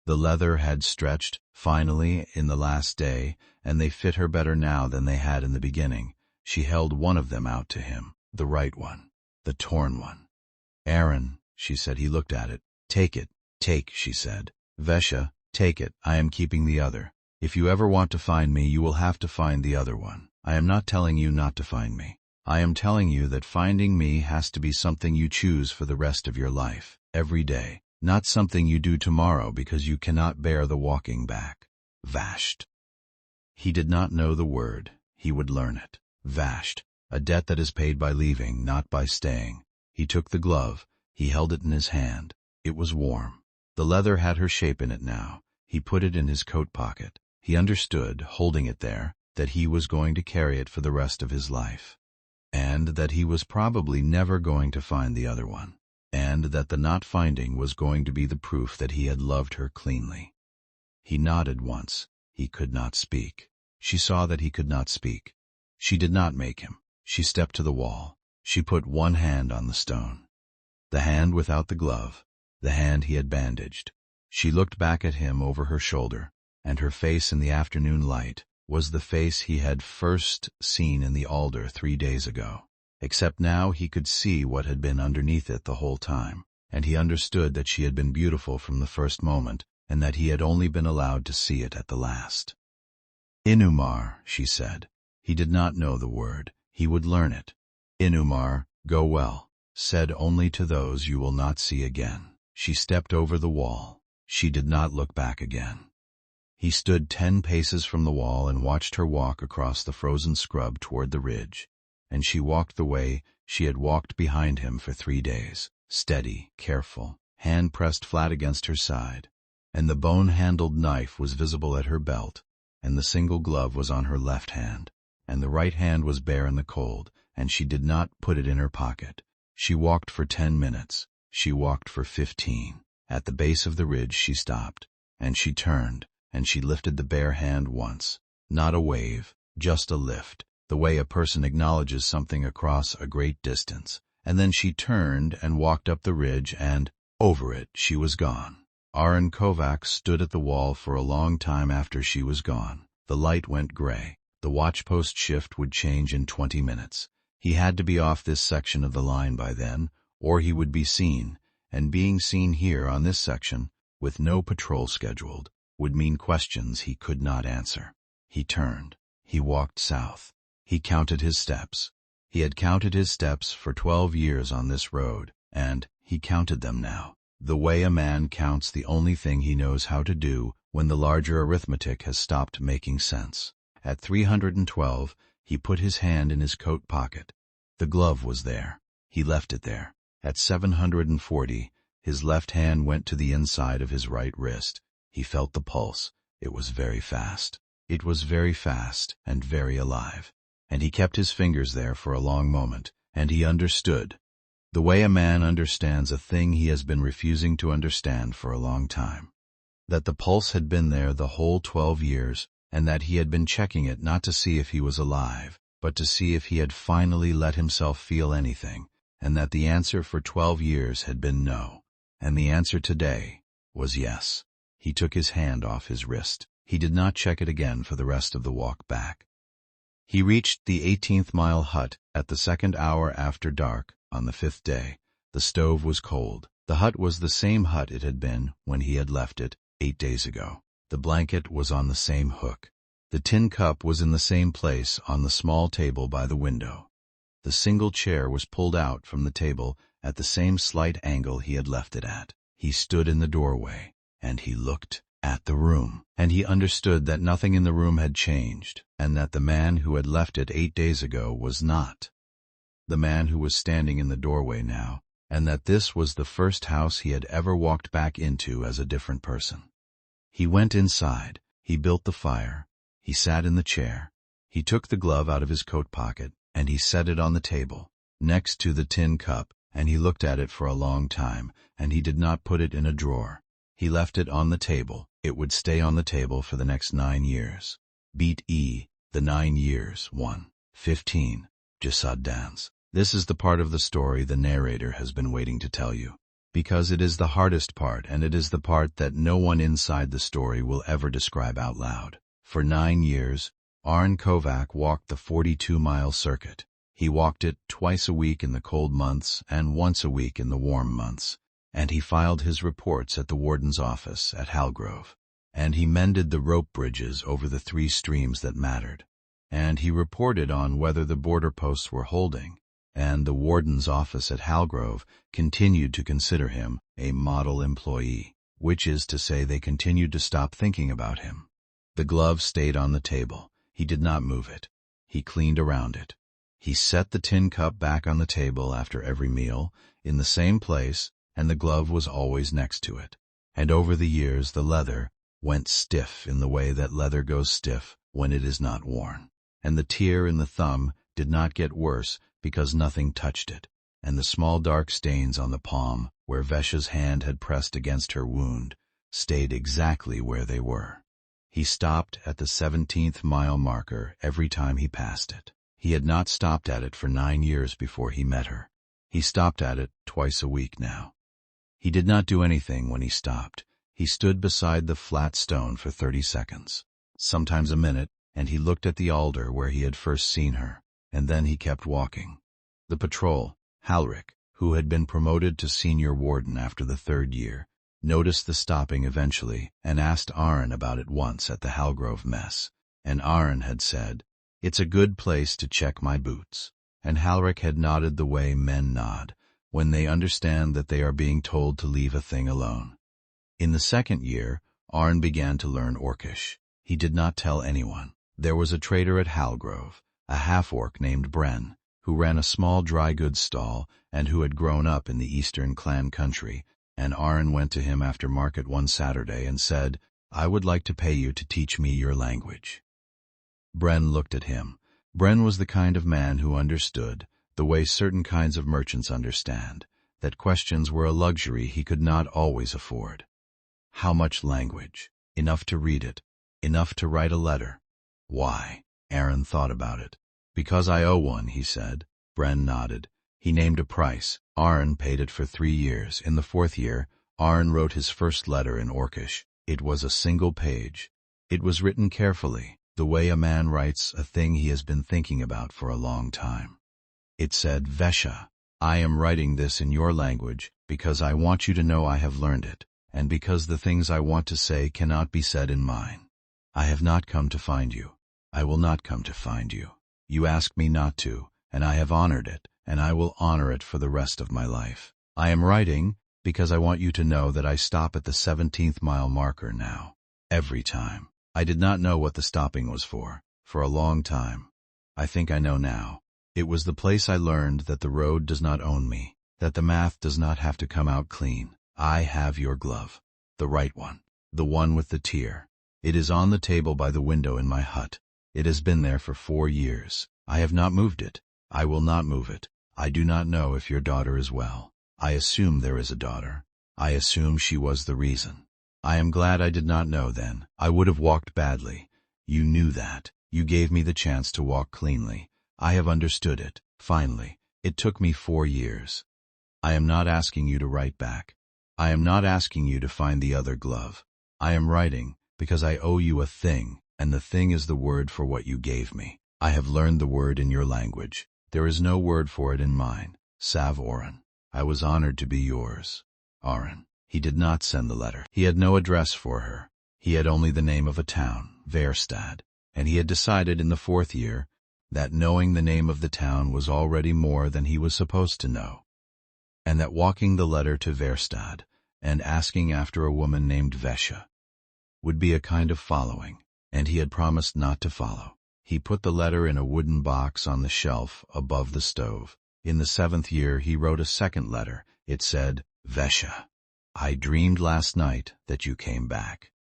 Speaker 1: The leather had stretched, finally, in the last day, and they fit her better now than they had in the beginning. She held one of them out to him, the right one, the torn one. "Aren," she said. He looked at it. "Take it." "Take," she said. "Vesha, take it. I am keeping the other. If you ever want to find me, you will have to find the other one. I am not telling you not to find me. I am telling you that finding me has to be something you choose for the rest of your life, every day. Not something you do tomorrow because you cannot bear the walking back." Vashed. He did not know the word. He would learn it. Vashed. A debt that is paid by leaving, not by staying. He took the glove. He held it in his hand. It was warm. The leather had her shape in it now. He put it in his coat pocket. He understood, holding it there, that he was going to carry it for the rest of his life, and that he was probably never going to find the other one, and that the not finding was going to be the proof that he had loved her cleanly. He nodded once. He could not speak. She saw that he could not speak. She did not make him. She stepped to the wall. She put one hand on the stone. The hand without the glove, the hand he had bandaged. She looked back at him over her shoulder, and her face in the afternoon light was the face he had first seen in the alder 3 days ago. Except now he could see what had been underneath it the whole time, and he understood that she had been beautiful from the first moment, and that he had only been allowed to see it at the last. "Inumar," she said. He did not know the word. He would learn it. "Inumar, go well, said only to those you will not see again." She stepped over the wall. She did not look back again. He stood 10 paces from the wall and watched her walk across the frozen scrub toward the ridge, and she walked the way she had walked behind him for 3 days, steady, careful, hand pressed flat against her side, and the bone-handled knife was visible at her belt, and the single glove was on her left hand, and the right hand was bare in the cold, and she did not put it in her pocket. She walked for 10 minutes. She walked for 15. At the base of the ridge she stopped, and she turned, and she lifted the bare hand once, Not a wave, just a lift, the way a person acknowledges something across a great distance. And then she turned and walked up the ridge, and over it she was gone. Aren Kovak stood at the wall for a long time after she was gone. The light went gray. The watchpost shift would change in 20 minutes. He had to be off this section of the line by then, or he would be seen, and being seen here on this section, with no patrol scheduled, would mean questions he could not answer. He turned. He walked south. He counted his steps. He had counted his steps for 12 years on this road, and he counted them now. The way a man counts the only thing he knows how to do when the larger arithmetic has stopped making sense. At 312, he put his hand in his coat pocket. The glove was there. He left it there. At 740, his left hand went to the inside of his right wrist. He felt the pulse. It was very fast. It was very fast and very alive. And he kept his fingers there for a long moment, and he understood. The way a man understands a thing he has been refusing to understand for a long time. That the pulse had been there the whole 12 years, and that he had been checking it not to see if he was alive, but to see if he had finally let himself feel anything, and that the answer for 12 years had been no, and the answer today was yes. He took his hand off his wrist. He did not check it again for the rest of the walk back. He reached the 18th-mile hut at the 2nd hour after dark on the 5th day. The stove was cold. The hut was the same hut it had been when he had left it 8 days ago. The blanket was on the same hook. The tin cup was in the same place on the small table by the window. The single chair was pulled out from the table at the same slight angle he had left it at. He stood in the doorway, and he looked at the room, and he understood that nothing in the room had changed, and that the man who had left it 8 days ago was not the man who was standing in the doorway now, and that this was the first house he had ever walked back into as a different person. He went inside. He built the fire. He sat in the chair. He took the glove out of his coat pocket, and he set it on the table, next to the tin cup, and he looked at it for a long time, and he did not put it in a drawer. He left it on the table. It would stay on the table for the next 9 years. Beat E, the 9 years, 1, 15, Jasad dance. This is the part of the story the narrator has been waiting to tell you, because it is the hardest part, and it is the part that no one inside the story will ever describe out loud. For 9 years, Aren Kovak walked the 42-mile circuit. He walked it twice a week in the cold months and once a week in the warm months, and he filed his reports at the warden's office at Halgrove, and he mended the rope bridges over the 3 streams that mattered, and he reported on whether the border posts were holding, and the warden's office at Halgrove continued to consider him a model employee, which is to say they continued to stop thinking about him. The glove stayed on the table. He did not move it. He cleaned around it. He set the tin cup back on the table after every meal, in the same place, and the glove was always next to it. And over the years the leather went stiff in the way that leather goes stiff when it is not worn. And the tear in the thumb did not get worse because nothing touched it, and the small dark stains on the palm, where Vesha's hand had pressed against her wound, stayed exactly where they were. He stopped at the 17th-mile marker every time he passed it. He had not stopped at it for 9 years before he met her. He stopped at it twice a week now. He did not do anything when he stopped. He stood beside the flat stone for 30 seconds, sometimes a minute, and he looked at the alder where he had first seen her, and then he kept walking. The patrol, Halrik, who had been promoted to senior warden after the 3rd year, noticed the stopping eventually and asked Aren about it once at the Halgrove mess, and Aren had said, "It's a good place to check my boots," and Halrik had nodded the way men nod when they understand that they are being told to leave a thing alone. In the 2nd year, Aren began to learn Orcish. He did not tell anyone. There was a trader at Halgrove, a half-orc named Brenn, who ran a small dry goods stall and who had grown up in the eastern clan country, and Aren went to him after market one Saturday and said, "I would like to pay you to teach me your language." Brenn looked at him. Brenn was the kind of man who understood, the way certain kinds of merchants understand, that questions were a luxury he could not always afford. How much language? Enough to read it. Enough to write a letter. Why? Aren thought about it. Because I owe one, he said. Bren nodded. He named a price. Aren paid it for 3 years. In the 4th year, Aren wrote his first letter in Orcish. It was a single page. It was written carefully, the way a man writes a thing he has been thinking about for a long time. It said, Vesha, I am writing this in your language because I want you to know I have learned it, and because the things I want to say cannot be said in mine. I have not come to find you. I will not come to find you. You asked me not to, and I have honored it, and I will honor it for the rest of my life. I am writing because I want you to know that I stop at the 17th-mile marker now. Every time. I did not know what the stopping was for a long time. I think I know now. It was the place I learned that the road does not own me, that the math does not have to come out clean. I have your glove. The right one. The one with the tear. It is on the table by the window in my hut. It has been there for 4 years. I have not moved it. I will not move it. I do not know if your daughter is well. I assume there is a daughter. I assume she was the reason. I am glad I did not know then. I would have walked badly. You knew that. You gave me the chance to walk cleanly. I have understood it. Finally. It took me 4 years. I am not asking you to write back. I am not asking you to find the other glove. I am writing because I owe you a thing, and the thing is the word for what you gave me. I have learned the word in your language. There is no word for it in mine. Sav Oren. I was honored to be yours. Aren. He did not send the letter. He had no address for her. He had only the name of a town, Verstad, and he had decided in the 4th year that knowing the name of the town was already more than he was supposed to know, and that walking the letter to Verstad and asking after a woman named Vesha would be a kind of following, and he had promised not to follow. He put the letter in a wooden box on the shelf above the stove. In the 7th year he wrote a second letter. It said, Vesha, I dreamed last night that you came back.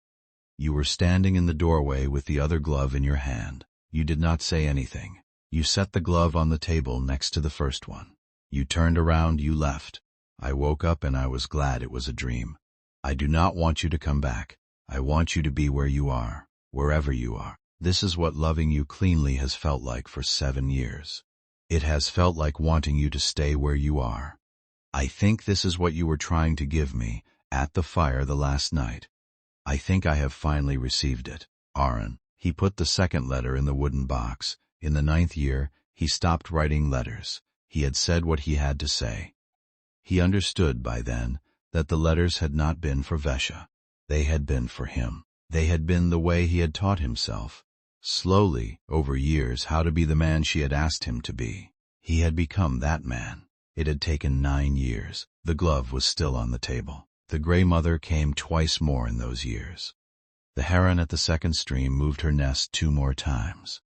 Speaker 1: You were standing in the doorway with the other glove in your hand. You did not say anything. You set the glove on the table next to the first one. You turned around, you left. I woke up and I was glad it was a dream. I do not want you to come back. I want you to be where you are, wherever you are. This is what loving you cleanly has felt like for 7 years. It has felt like wanting you to stay where you are. I think this is what you were trying to give me at the fire the last night. I think I have finally received it. Aren. He put the second letter in the wooden box. In the 9th year, he stopped writing letters. He had said what he had to say. He understood by then that the letters had not been for Vesha. They had been for him. They had been the way he had taught himself, slowly, over years, how to be the man she had asked him to be. He had become that man. It had taken 9 years. The glove was still on the table. The gray mother came twice more in those years. The heron at the 2nd stream moved her nest 2 more times.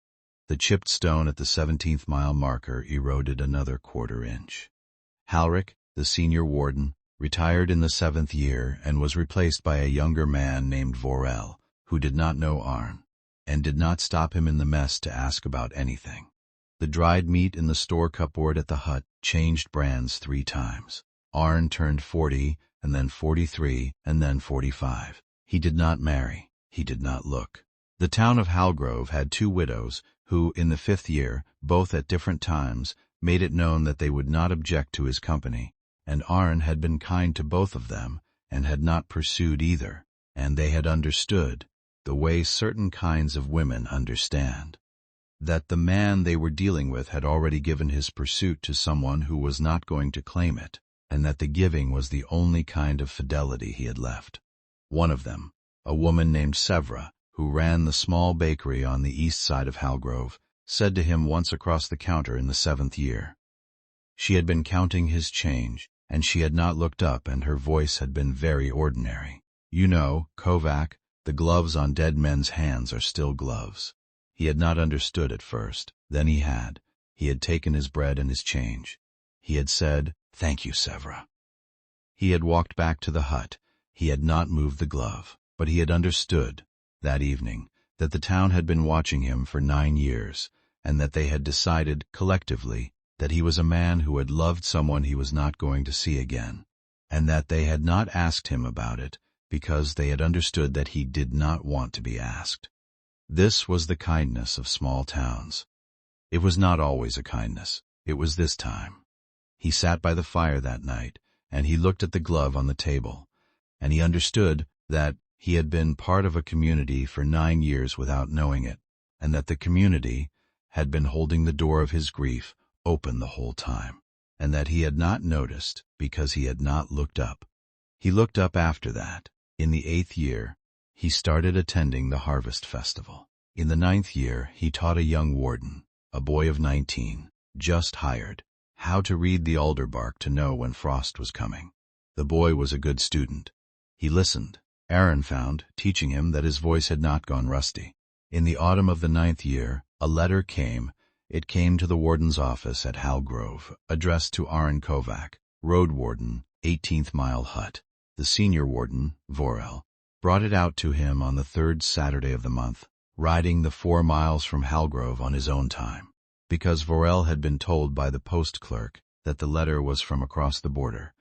Speaker 1: The chipped stone at the 17th-mile marker eroded another 1/4 inch. Halrik, the senior warden, retired in the 7th year and was replaced by a younger man named Vorel, who did not know Arn, and did not stop him in the mess to ask about anything. The dried meat in the store cupboard at the hut changed brands 3 times. Arn turned 40, and then 43, and then 45. He did not marry. He did not look. The town of Halgrove had 2 widows who, in the 5th year, both at different times, made it known that they would not object to his company, and Arn had been kind to both of them and had not pursued either, and they had understood, the way certain kinds of women understand, that the man they were dealing with had already given his pursuit to someone who was not going to claim it, and that the giving was the only kind of fidelity he had left. One of them, a woman named Sevra, who ran the small bakery on the east side of Halgrove, said to him once across the counter in the 7th year. She had been counting his change, and she had not looked up, and her voice had been very ordinary. You know, Kovak, the gloves on dead men's hands are still gloves. He had not understood at first. Then he had. He had taken his bread and his change. He had said, "Thank you, Sevra." He had walked back to the hut. He had not moved the glove, but he had understood, that evening, that the town had been watching him for 9 years, and that they had decided, collectively, that he was a man who had loved someone he was not going to see again, and that they had not asked him about it because they had understood that he did not want to be asked. This was the kindness of small towns. It was not always a kindness. It was this time. He sat by the fire that night, and he looked at the glove on the table, and he understood that he had been part of a community for 9 years without knowing it, and that the community had been holding the door of his grief open the whole time, and that he had not noticed because he had not looked up. He looked up after that. In the 8th year, he started attending the harvest festival. In the 9th year, he taught a young warden, a boy of 19, just hired, how to read the alder bark to know when frost was coming. The boy was a good student. He listened. Aren found, teaching him, that his voice had not gone rusty. In the autumn of the 9th year, a letter came. It came to the warden's office at Halgrove, addressed to Aren Kovak, road-warden, 18th-mile hut. The senior warden, Vorel, brought it out to him on the 3rd Saturday of the month, riding the 4 miles from Halgrove on his own time, because Vorel had been told by the post clerk that the letter was from across the border,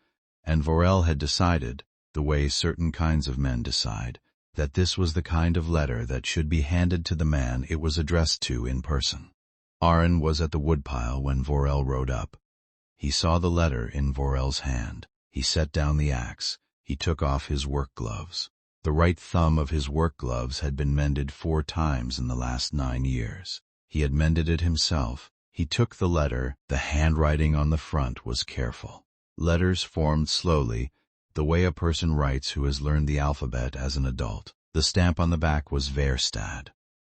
Speaker 1: and Vorel had decided, the way certain kinds of men decide, that this was the kind of letter that should be handed to the man it was addressed to in person. Aren was at the woodpile when Vorel rode up. He saw the letter in Vorel's hand. He set down the axe. He took off his work gloves. The right thumb of his work gloves had been mended 4 times in the last 9 years. He had mended it himself. He took the letter. The handwriting on the front was careful. Letters formed slowly, the way a person writes who has learned the alphabet as an adult. The stamp on the back was Verstad.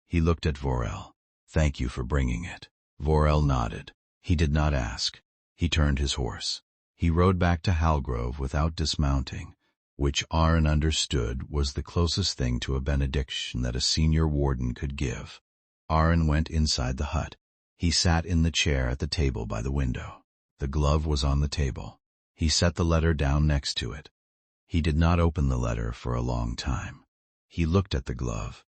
Speaker 1: He looked at Vorel. "Thank you for bringing it." Vorel nodded. He did not ask. He turned his horse. He rode back to Halgrove without dismounting, which Aren understood was the closest thing to a benediction that a senior warden could give. Aren went inside the hut. He sat in the chair at the table by the window. The glove was on the table. He set the letter down next to it. He did not open the letter for a long time. He looked at the glove,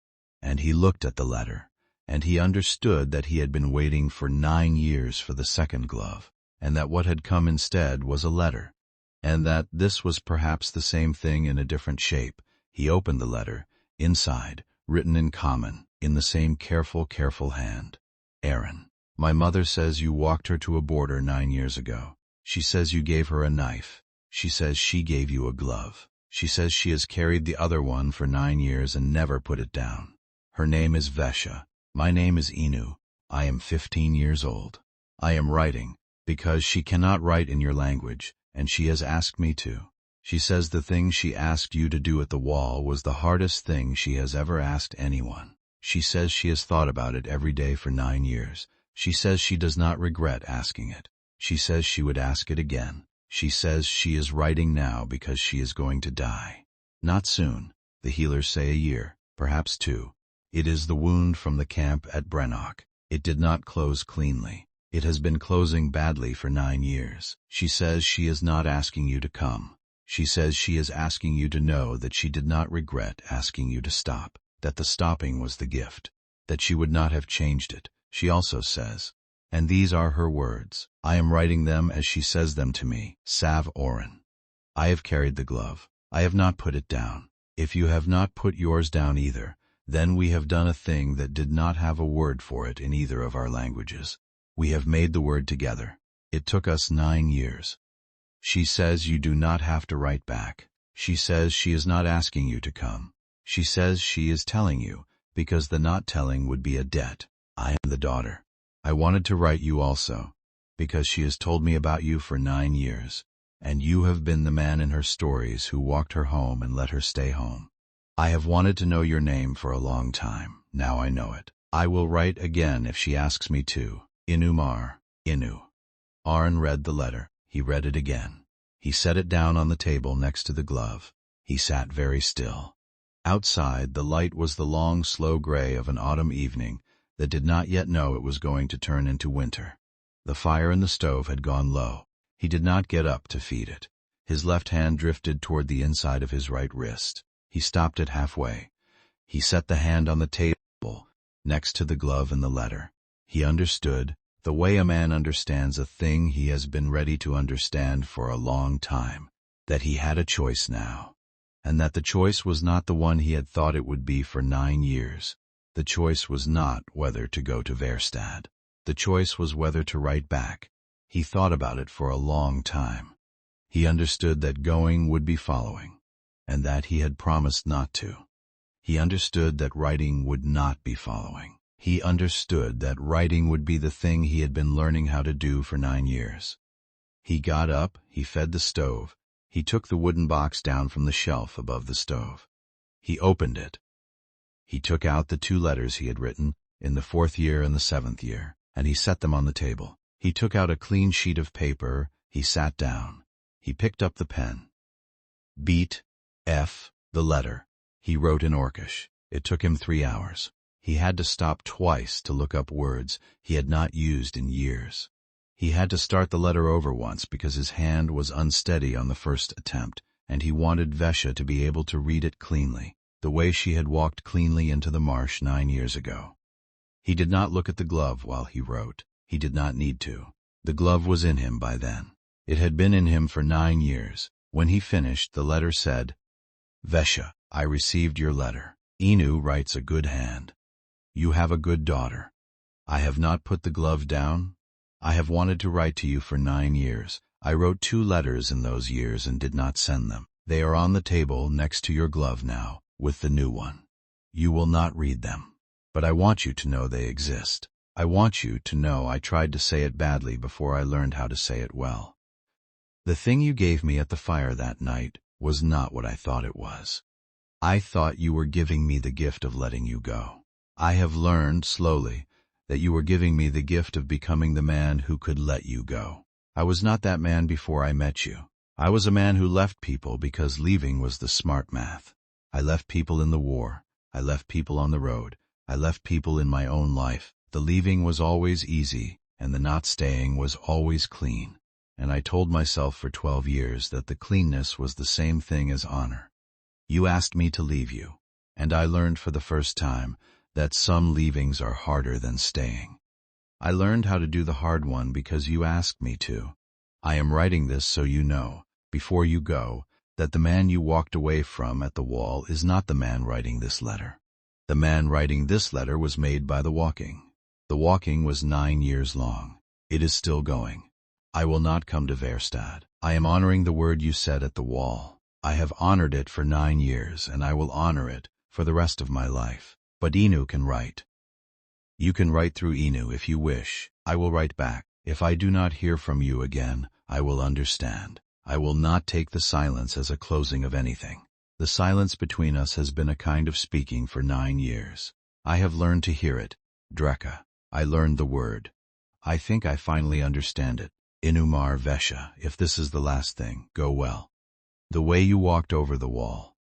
Speaker 1: and he looked at the letter, and he understood that he had been waiting for 9 years for the second glove, and that what had come instead was a letter, and that this was perhaps the same thing in a different shape. He opened the letter. Inside, written in common, in the same careful hand. "Aren, my mother says you walked her to a border 9 years ago. She says you gave her a knife. She says she gave you a glove. She says she has carried the other one for 9 years and never put it down. Her name is Vesha. My name is Inu. I am 15 years old. I am writing, because she cannot write in your language, and she has asked me to. She says the thing she asked you to do at the wall was the hardest thing she has ever asked anyone. She says she has thought about it every day for 9 years. She says she does not regret asking it. She says she would ask it again. She says she is writing now because she is going to die. Not soon. The healers say a year, perhaps 2. It is the wound from the camp at Brennok. It did not close cleanly. It has been closing badly for 9 years. She says she is not asking you to come. She says she is asking you to know that she did not regret asking you to stop, that the stopping was the gift, that she would not have changed it. She also says, and these are her words, I am writing them as she says them to me, Sav Oren. I have carried the glove. I have not put it down. If you have not put yours down either, then we have done a thing that did not have a word for it in either of our languages. We have made the word together. It took us 9 years. She says you do not have to write back. She says she is not asking you to come. She says she is telling you, because the not telling would be a debt. I am the daughter. I wanted to write you also, because she has told me about you for 9 years, and you have been the man in her stories who walked her home and let her stay home. I have wanted to know your name for a long time. Now I know it. I will write again if she asks me to. Inumar, Inu. Aren read the letter. He read it again. He set it down on the table next to the glove. He sat very still. Outside, the light was the long, slow gray of an autumn evening that did not yet know it was going to turn into winter. The fire in the stove had gone low. He did not get up to feed it. His left hand drifted toward the inside of his right wrist. He stopped it halfway. He set the hand on the table, next to the glove and the letter. He understood, the way a man understands a thing he has been ready to understand for a long time, that he had a choice now, and that the choice was not the one he had thought it would be for 9 years, The choice was not whether to go to Verstad. The choice was whether to write back. He thought about it for a long time. He understood that going would be following, and that he had promised not to. He understood that writing would not be following. He understood that writing would be the thing he had been learning how to do for 9 years. He got up, he fed the stove, he took the wooden box down from the shelf above the stove. He opened it. He took out the 2 letters he had written in the 4th year and the 7th year, and he set them on the table. He took out a clean sheet of paper, he sat down. He picked up the pen. Beat, F, the letter. He wrote in Orcish. It took him 3 hours. He had to stop twice to look up words he had not used in years. He had to start the letter over once because his hand was unsteady on the first attempt, and he wanted Vesha to be able to read it cleanly, the way she had walked cleanly into the marsh 9 years ago. He did not look at the glove while he wrote. He did not need to. The glove was in him by then. It had been in him for 9 years. When he finished, the letter said, Vesha, I received your letter. Inu writes a good hand. You have a good daughter. I have not put the glove down. I have wanted to write to you for 9 years. I wrote 2 letters in those years and did not send them. They are on the table next to your glove now, with the new one. You will not read them, but I want you to know they exist. I want you to know I tried to say it badly before I learned how to say it well. The thing you gave me at the fire that night was not what I thought it was. I thought you were giving me the gift of letting you go. I have learned, slowly, that you were giving me the gift of becoming the man who could let you go. I was not that man before I met you. I was a man who left people because leaving was the smart math. I left people in the war. I left people on the road. I left people in my own life. The leaving was always easy, and the not staying was always clean. And I told myself for 12 years that the cleanness was the same thing as honor. You asked me to leave you, and I learned for the first time that some leavings are harder than staying. I learned how to do the hard one because you asked me to. I am writing this so you know, before you go, that the man you walked away from at the wall is not the man writing this letter. The man writing this letter was made by the walking. The walking was 9 years long. It is still going. I will not come to Verstad. I am honoring the word you said at the wall. I have honored it for 9 years, and I will honor it for the rest of my life. But Inu can write. You can write through Inu if you wish. I will write back. If I do not hear from you again, I will understand. I will not take the silence as a closing of anything. The silence between us has been a kind of speaking for 9 years. I have learned to hear it. Dreka. I learned the word. I think I finally understand it. Inumar Vesha, if this is the last thing, go well. The way you walked over the wall.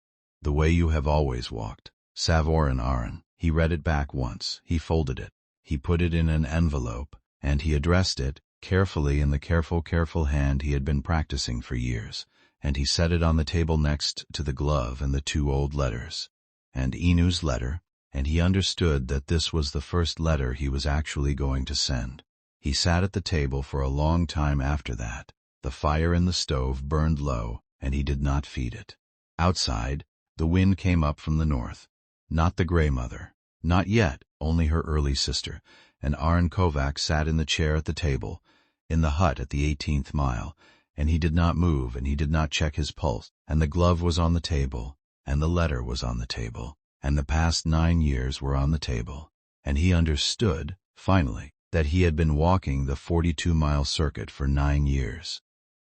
Speaker 1: The way you have always walked. Savorin Aren. He read it back once. He folded it. He put it in an envelope, and he addressed it carefully in the careful hand he had been practicing for years, and he set it on the table next to the glove and the 2 old letters, and Inu's letter, and he understood that this was the first letter he was actually going to send. He sat at the table for a long time after that. The fire in the stove burned low, and he did not feed it. Outside, the wind came up from the north. Not the Grey Mother. Not yet, only her early sister, and Aren Kovak sat in the chair at the table, in the hut at the 18th-mile, and he did not move, and he did not check his pulse, and the glove was on the table, and the letter was on the table, and the past 9 years were on the table, and he understood, finally, that he had been walking the 42-mile circuit for 9 years.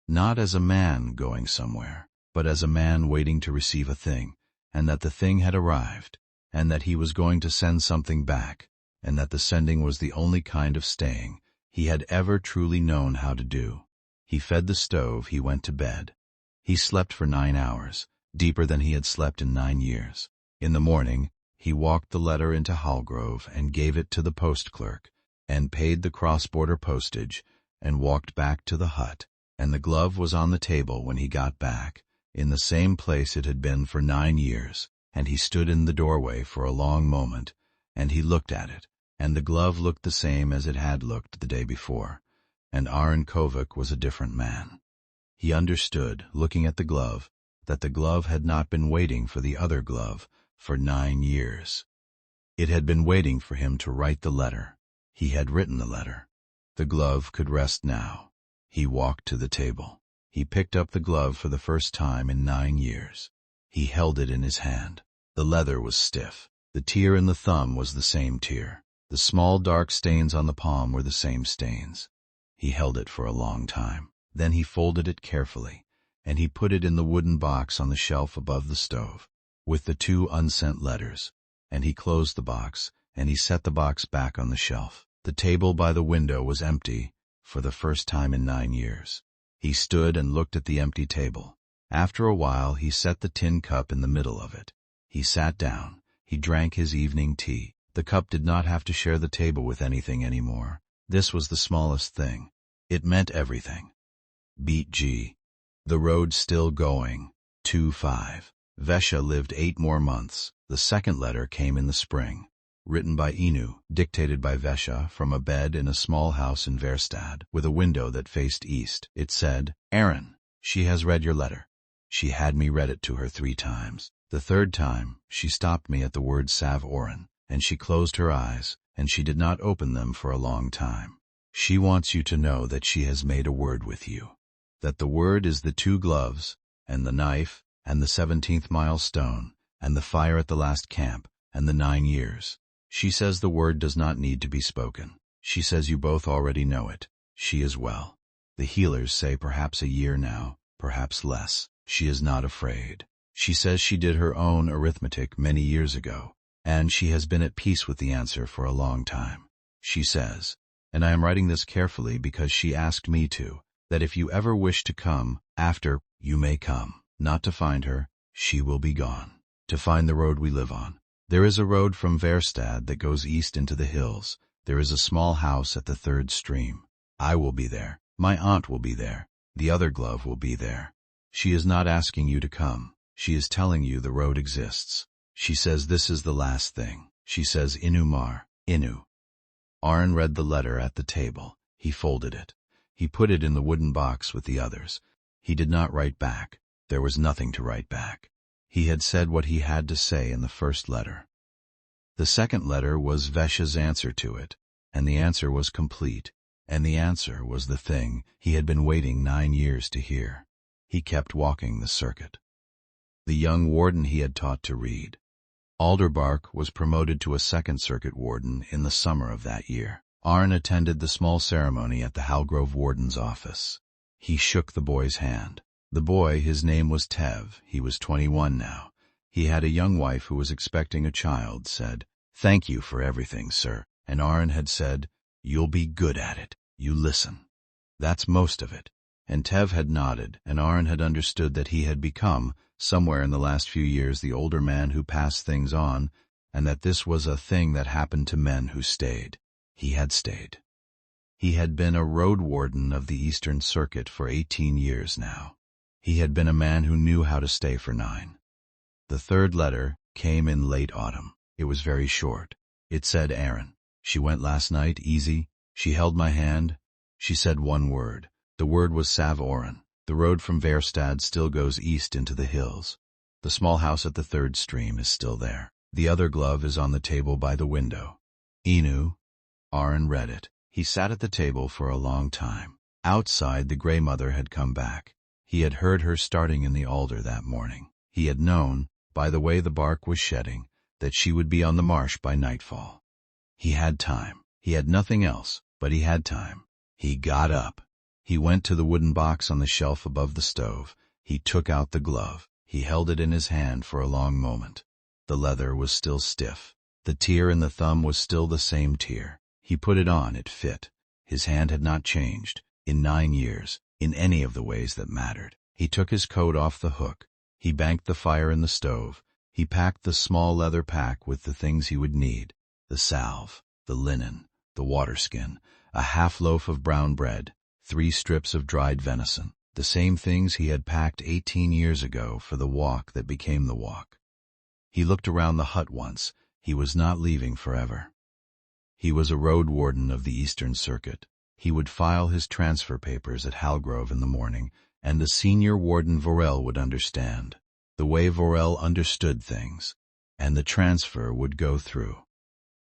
Speaker 1: Not as a man going somewhere, but as a man waiting to receive a thing, and that the thing had arrived, and that he was going to send something back, and that the sending was the only kind of staying he had ever truly known how to do. He fed the stove, he went to bed. He slept for 9 hours, deeper than he had slept in 9 years. In the morning, he walked the letter into Hallgrove and gave it to the post clerk, and paid the cross-border postage, and walked back to the hut, and the glove was on the table when he got back, in the same place it had been for 9 years, and he stood in the doorway for a long moment, and he looked at it, and the glove looked the same as it had looked the day before, and Aren Kovak was a different man. He understood, looking at the glove, that the glove had not been waiting for the other glove for 9 years. It had been waiting for him to write the letter. He had written the letter. The glove could rest now. He walked to the table. He picked up the glove for the first time in 9 years. He held it in his hand. The leather was stiff. The tear in the thumb was the same tear. The small dark stains on the palm were the same stains. He held it for a long time. Then he folded it carefully, and he put it in the wooden box on the shelf above the stove, with the 2 unsent letters, and he closed the box, and he set the box back on the shelf. The table by the window was empty for the first time in 9 years. He stood and looked at the empty table. After a while he set the tin cup in the middle of it. He sat down. He drank his evening tea. The cup did not have to share the table with anything anymore. This was the smallest thing. It meant everything. Beat G. The road still going. 2-5. Vesha lived 8 more months. The second letter came in the spring. Written by Inu, dictated by Vesha from a bed in a small house in Verstad, with a window that faced east. It said, Aren, she has read your letter. She had me read it to her 3 times. The 3rd time, she stopped me at the word Sav-Oren, and she closed her eyes, and she did not open them for a long time. She wants you to know that she has made a word with you. That the word is the 2 gloves, and the knife, and the 17th-mile stone, and the fire at the last camp, and the 9 years. She says the word does not need to be spoken. She says you both already know it. She is well. The healers say perhaps a year now, perhaps less. She is not afraid. She says she did her own arithmetic many years ago, and she has been at peace with the answer for a long time. She says, and I am writing this carefully because she asked me to, that if you ever wish to come after, you may come. Not to find her, she will be gone. To find the road we live on. There is a road from Verstad that goes east into the hills. There is a small house at the 3rd stream. I will be there. My aunt will be there. The other glove will be there. She is not asking you to come. She is telling you the road exists. She says this is the last thing. She says Inu Mar, Inu. Aren read the letter at the table. He folded it. He put it in the wooden box with the others. He did not write back. There was nothing to write back. He had said what he had to say in the first letter. The second letter was Vesha's answer to it, and the answer was complete, and the answer was the thing he had been waiting 9 years to hear. He kept walking the circuit. The young warden he had taught to read. Alderbark was promoted to a 2nd circuit warden in the summer of that year. Aren attended the small ceremony at the Halgrove warden's office. He shook the boy's hand. The boy, his name was Tev. He was 21 now. He had a young wife who was expecting a child, said, Thank you for everything, sir. And Aren had said, You'll be good at it. You listen. That's most of it. And Tev had nodded, and Aren had understood that he had become, somewhere in the last few years, the older man who passed things on, and that this was a thing that happened to men who stayed. He had stayed. He had been a road warden of the Eastern Circuit for 18 years now. He had been a man who knew how to stay for 9. The 3rd letter came in late autumn. It was very short. It said, Aren. She went last night, easy. She held my hand. She said 1 word. The word was Sav-Oren. The road from Verstad still goes east into the hills. The small house at the 3rd stream is still there. The other glove is on the table by the window. Inu. Aren read it. He sat at the table for a long time. Outside, the Grey Mother had come back. He had heard her starting in the alder that morning. He had known, by the way the bark was shedding, that she would be on the marsh by nightfall. He had time. He had nothing else, but he had time. He got up. He went to the wooden box on the shelf above the stove. He took out the glove. He held it in his hand for a long moment. The leather was still stiff. The tear in the thumb was still the same tear. He put it on. It fit. His hand had not changed, in 9 years, in any of the ways that mattered. He took his coat off the hook. He banked the fire in the stove. He packed the small leather pack with the things he would need, the salve, the linen, the waterskin, a half loaf of brown bread, 3 strips of dried venison, the same things he had packed 18 years ago for the walk that became the walk. He looked around the hut once. He was not leaving forever. He was a road warden of the Eastern Circuit. He would file his transfer papers at Halgrove in the morning, and the senior warden Vorel would understand, the way Vorel understood things, and the transfer would go through.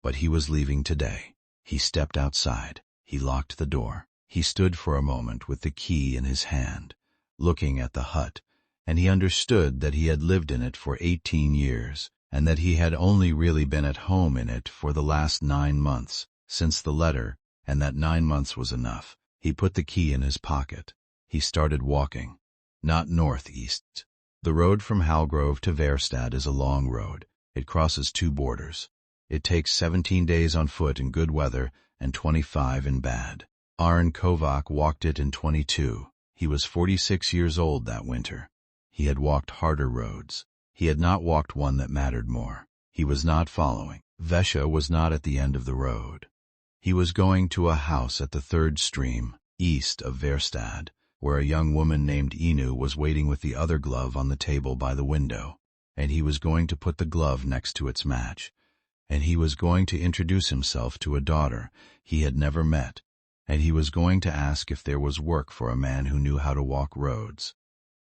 Speaker 1: But he was leaving today. He stepped outside. He locked the door. He stood for a moment with the key in his hand, looking at the hut, and he understood that he had lived in it for 18 years, and that he had only really been at home in it for the last 9 months, since the letter, and that 9 months was enough. He put the key in his pocket. He started walking. Not northeast. The road from Hallgrove to Verstad is a long road. It crosses 2 borders. It takes 17 days on foot in good weather and 25 in bad. Aren Kovak walked it in 22. He was 46 years old that winter. He had walked harder roads. He had not walked one that mattered more. He was not following. Vesha was not at the end of the road. He was going to a house at the 3rd stream, east of Verstad, where a young woman named Inu was waiting with the other glove on the table by the window, and he was going to put the glove next to its match, and he was going to introduce himself to a daughter he had never met, and he was going to ask if there was work for a man who knew how to walk roads.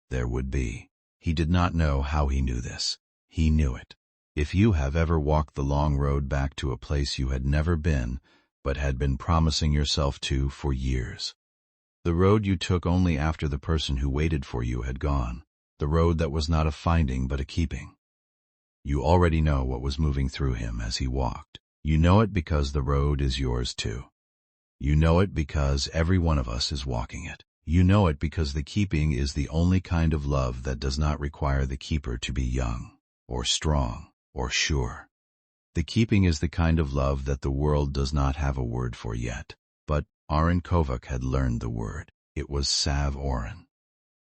Speaker 1: There would be. He did not know how he knew this. He knew it. If you have ever walked the long road back to a place you had never been, but had been promising yourself to for years. The road you took only after the person who waited for you had gone. The road that was not a finding but a keeping. You already know what was moving through him as he walked. You know it because the road is yours too. You know it because every one of us is walking it. You know it because the keeping is the only kind of love that does not require the keeper to be young, or strong, or sure. The keeping is the kind of love that the world does not have a word for yet. But Aren Kovak had learned the word. It was Sav Oren.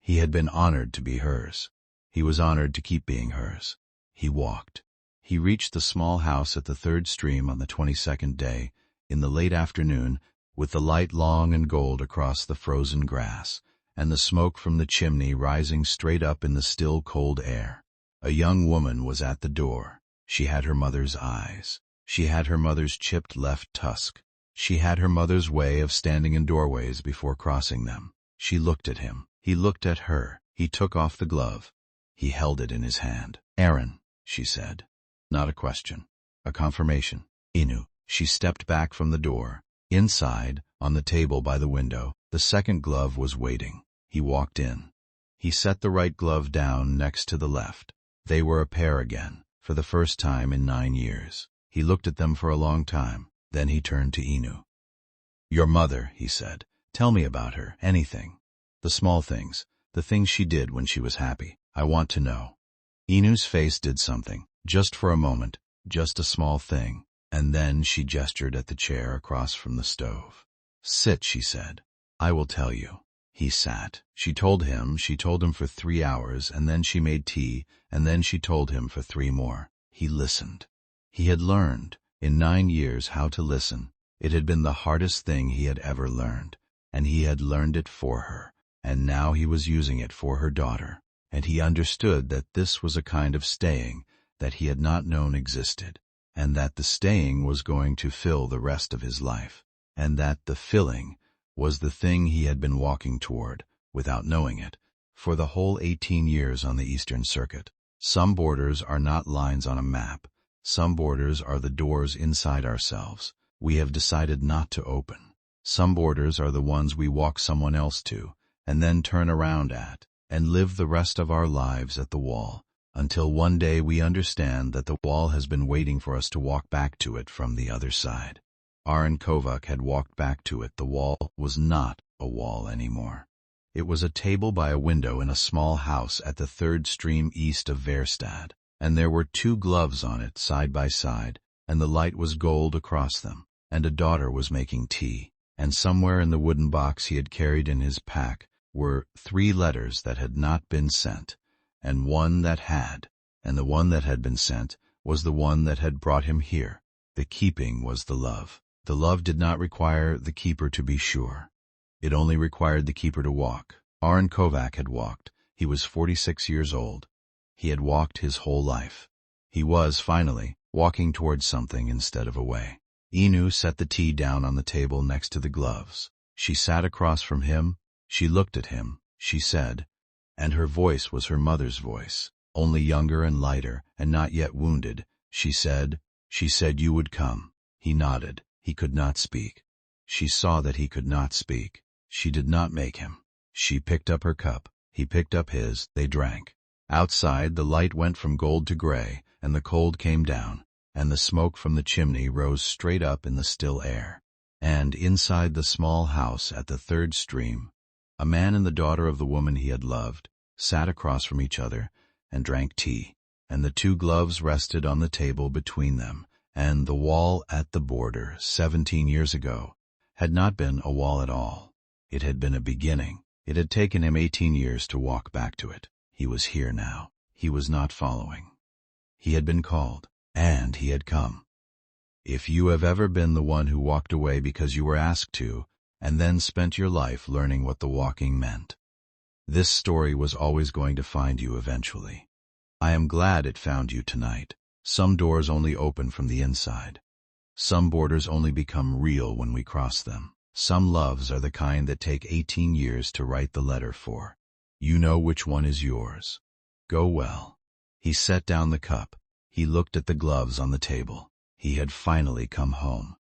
Speaker 1: He had been honored to be hers. He was honored to keep being hers. He walked. He reached the small house at the 3rd stream on the 22nd day, in the late afternoon, with the light long and gold across the frozen grass, and the smoke from the chimney rising straight up in the still cold air. A young woman was at the door. She had her mother's eyes. She had her mother's chipped left tusk. She had her mother's way of standing in doorways before crossing them. She looked at him. He looked at her. He took off the glove. He held it in his hand. "Aren," she said. Not a question. A confirmation. "Inu." She stepped back from the door. Inside, on the table by the window, the second glove was waiting. He walked in. He set the right glove down next to the left. They were a pair again, for the first time in 9 years. He looked at them for a long time. Then he turned to Inu. "Your mother," he said. "Tell me about her, anything. The small things, the things she did when she was happy. I want to know." Inu's face did something, just for a moment, just a small thing, and then she gestured at the chair across from the stove. "Sit," she said. "I will tell you." He sat. She told him for 3 hours, and then she made tea, and then she told him for 3 more. He listened. He had learned, in 9 years, how to listen. It had been the hardest thing he had ever learned, and he had learned it for her, and now he was using it for her daughter, and he understood that this was a kind of staying that he had not known existed, and that the staying was going to fill the rest of his life, and that the filling was the thing he had been walking toward, without knowing it, for the whole 18 years on the Eastern Circuit. Some borders are not lines on a map. Some borders are the doors inside ourselves we have decided not to open. Some borders are the ones we walk someone else to, and then turn around at, and live the rest of our lives at the wall, until one day we understand that the wall has been waiting for us to walk back to it from the other side. Aren Kovak had walked back to it. The wall was not a wall anymore. It was a table by a window in a small house at the 3rd stream east of Verstad, and there were 2 gloves on it side by side, and the light was gold across them, and a daughter was making tea, and somewhere in the wooden box he had carried in his pack were 3 letters that had not been sent, and one that had, and the one that had been sent was the one that had brought him here. The keeping was the love. The love did not require the keeper to be sure. It only required the keeper to walk. Aren Kovak had walked. He was 46 years old. He had walked his whole life. He was, finally, walking towards something instead of away. Inu set the tea down on the table next to the gloves. She sat across from him. She looked at him. She said, and her voice was her mother's voice, only younger and lighter and not yet wounded. She said, "You would come. He nodded. He could not speak. She saw that he could not speak. She did not make him. She picked up her cup. He picked up his. They drank. Outside, the light went from gold to gray, and the cold came down, and the smoke from the chimney rose straight up in the still air. And inside the small house at the third stream, a man and the daughter of the woman he had loved sat across from each other and drank tea, and the two gloves rested on the table between them, and the wall at the border 17 years ago had not been a wall at all. It had been a beginning. It had taken him 18 years to walk back to it. He was here now. He was not following. He had been called, and he had come. If you have ever been the one who walked away because you were asked to, and then spent your life learning what the walking meant, this story was always going to find you eventually. I am glad it found you tonight. Some doors only open from the inside. Some borders only become real when we cross them. Some loves are the kind that take 18 years to write the letter for. You know which one is yours. Go well. He set down the cup. He looked at the gloves on the table. He had finally come home.